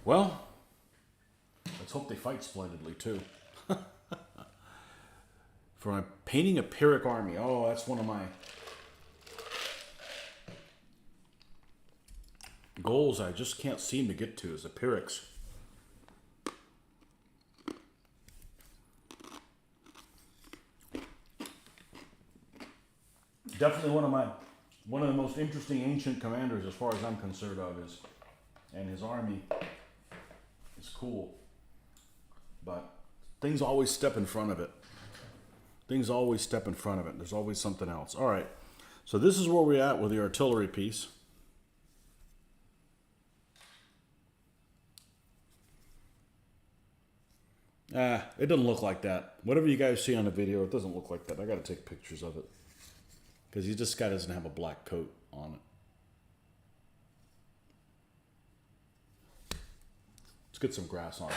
Well, let's hope they fight splendidly too. For my painting a Pyrrhic army. Oh, that's one of my goals I just can't seem to get to is the Pyrrhics. Definitely one of the most interesting ancient commanders as far as I'm concerned of is, and his army is cool. But things always step in front of it. Things always step in front of it. There's always something else. All right. So this is where we're at with the artillery piece. It doesn't look like that. Whatever you guys see on the video, it doesn't look like that. I got to take pictures of it. Because this guy doesn't have a black coat on it. Let's get some grass on here.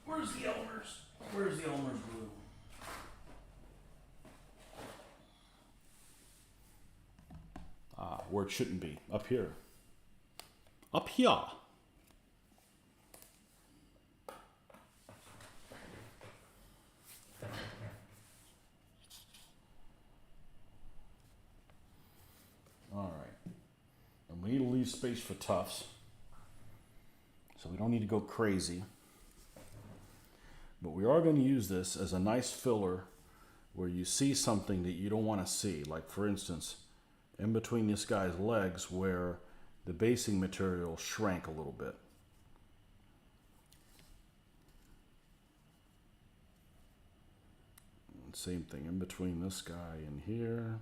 Where's the Elmer's? Where's the Elmer's glue? Where it shouldn't be. Up here. Up here. All right. And we need to leave space for tufts. So we don't need to go crazy. But we are going to use this as a nice filler where you see something that you don't want to see. Like, for instance, in between this guy's legs where the basing material shrank a little bit. And same thing in between this guy and here.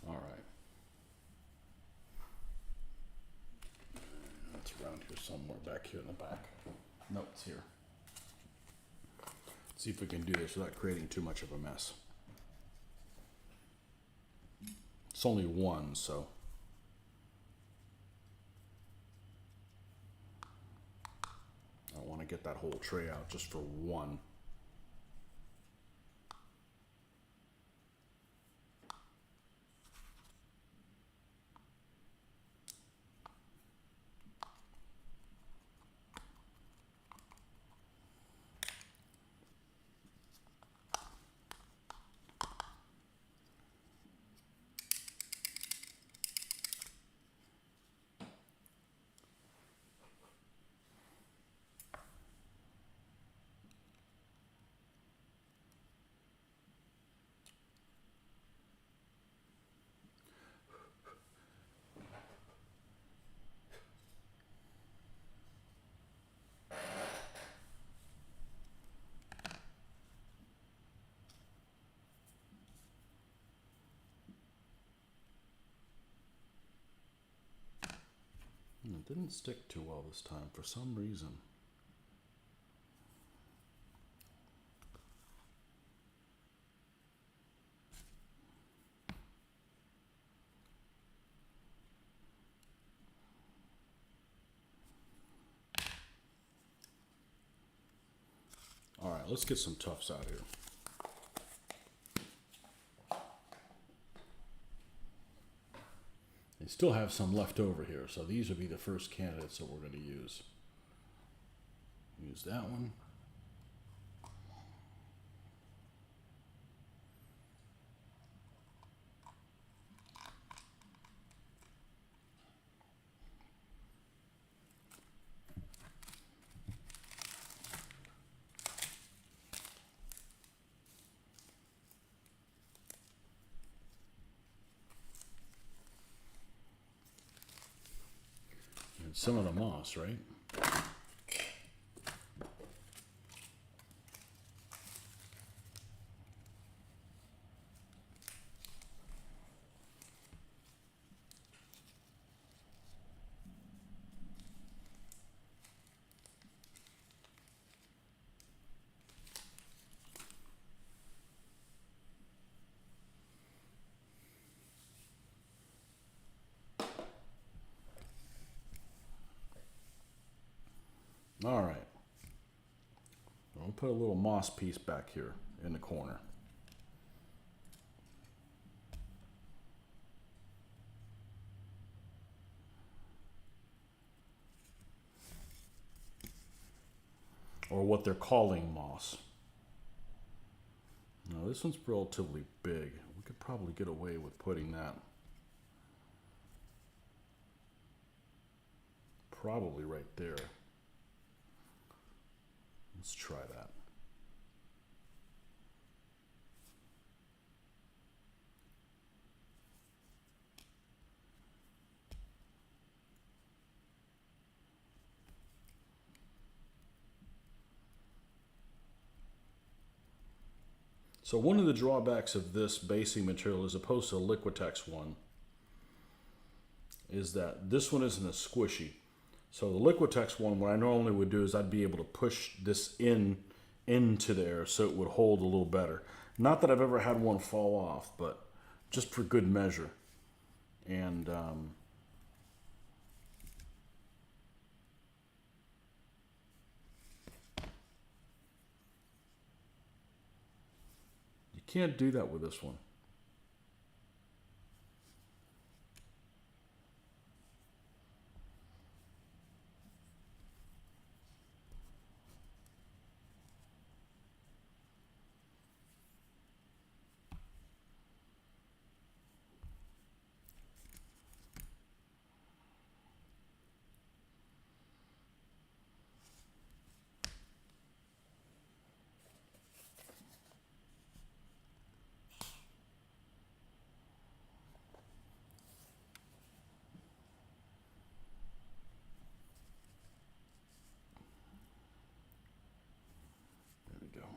All right. It's around here somewhere, back here in the back. No, it's here. Let's see if we can do this without creating too much of a mess. It's only one, so. I don't want to get that whole tray out just for one. It didn't stick too well this time for some reason. All right, let's get some tufts out here. I still have some left over here, so these would be the first candidates that we're going to use. Use that one. And some of the moss, right? All right. We'll put a little moss piece back here in the corner. Or what they're calling moss. Now this one's relatively big. We could probably get away with putting that. Probably right there. Let's try that. So one of the drawbacks of this basing material as opposed to the Liquitex one is that this one isn't as squishy. So the Liquitex one, what I normally would do is I'd be able to push this into there so it would hold a little better. Not that I've ever had one fall off, but just for good measure. And you can't do that with this one. There we go.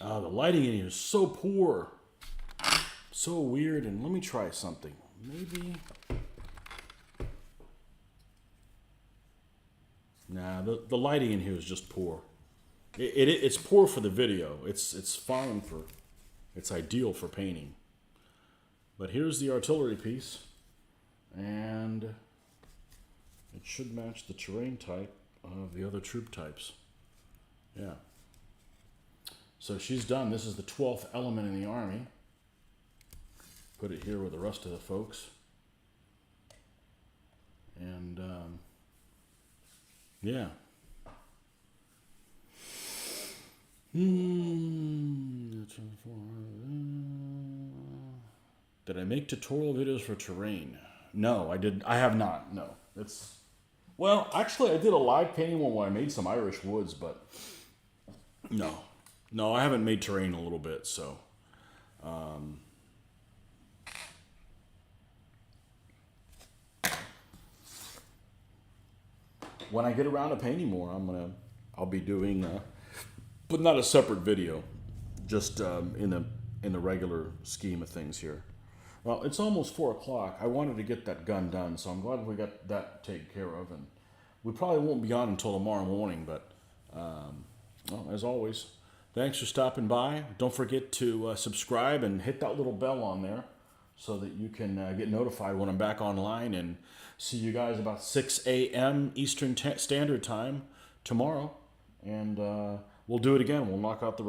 The lighting in here is so poor. So weird. And let me try something. Maybe. Nah, the lighting in here is just poor. It's poor for the video. It's fine for, it's ideal for painting. But here's the artillery piece, and it should match the terrain type of the other troop types. Yeah. So she's done. This is the 12th element in the Army. Put it here with the rest of the folks. And, yeah. Did I make tutorial videos for terrain? No, I have not. No. It's, well, actually I did a live painting one where I made some Irish woods, but no. No, I haven't made terrain a little bit, so when I get around to painting more, I'll be doing but not a separate video, just in the regular scheme of things here. Well, it's almost 4 o'clock. I wanted to get that gun done, so I'm glad we got that taken care of. And we probably won't be on until tomorrow morning, but well, as always, thanks for stopping by. Don't forget to subscribe and hit that little bell on there so that you can get notified when I'm back online, and see you guys about 6 a.m. Eastern Standard Time tomorrow. And we'll do it again. We'll knock out the rest.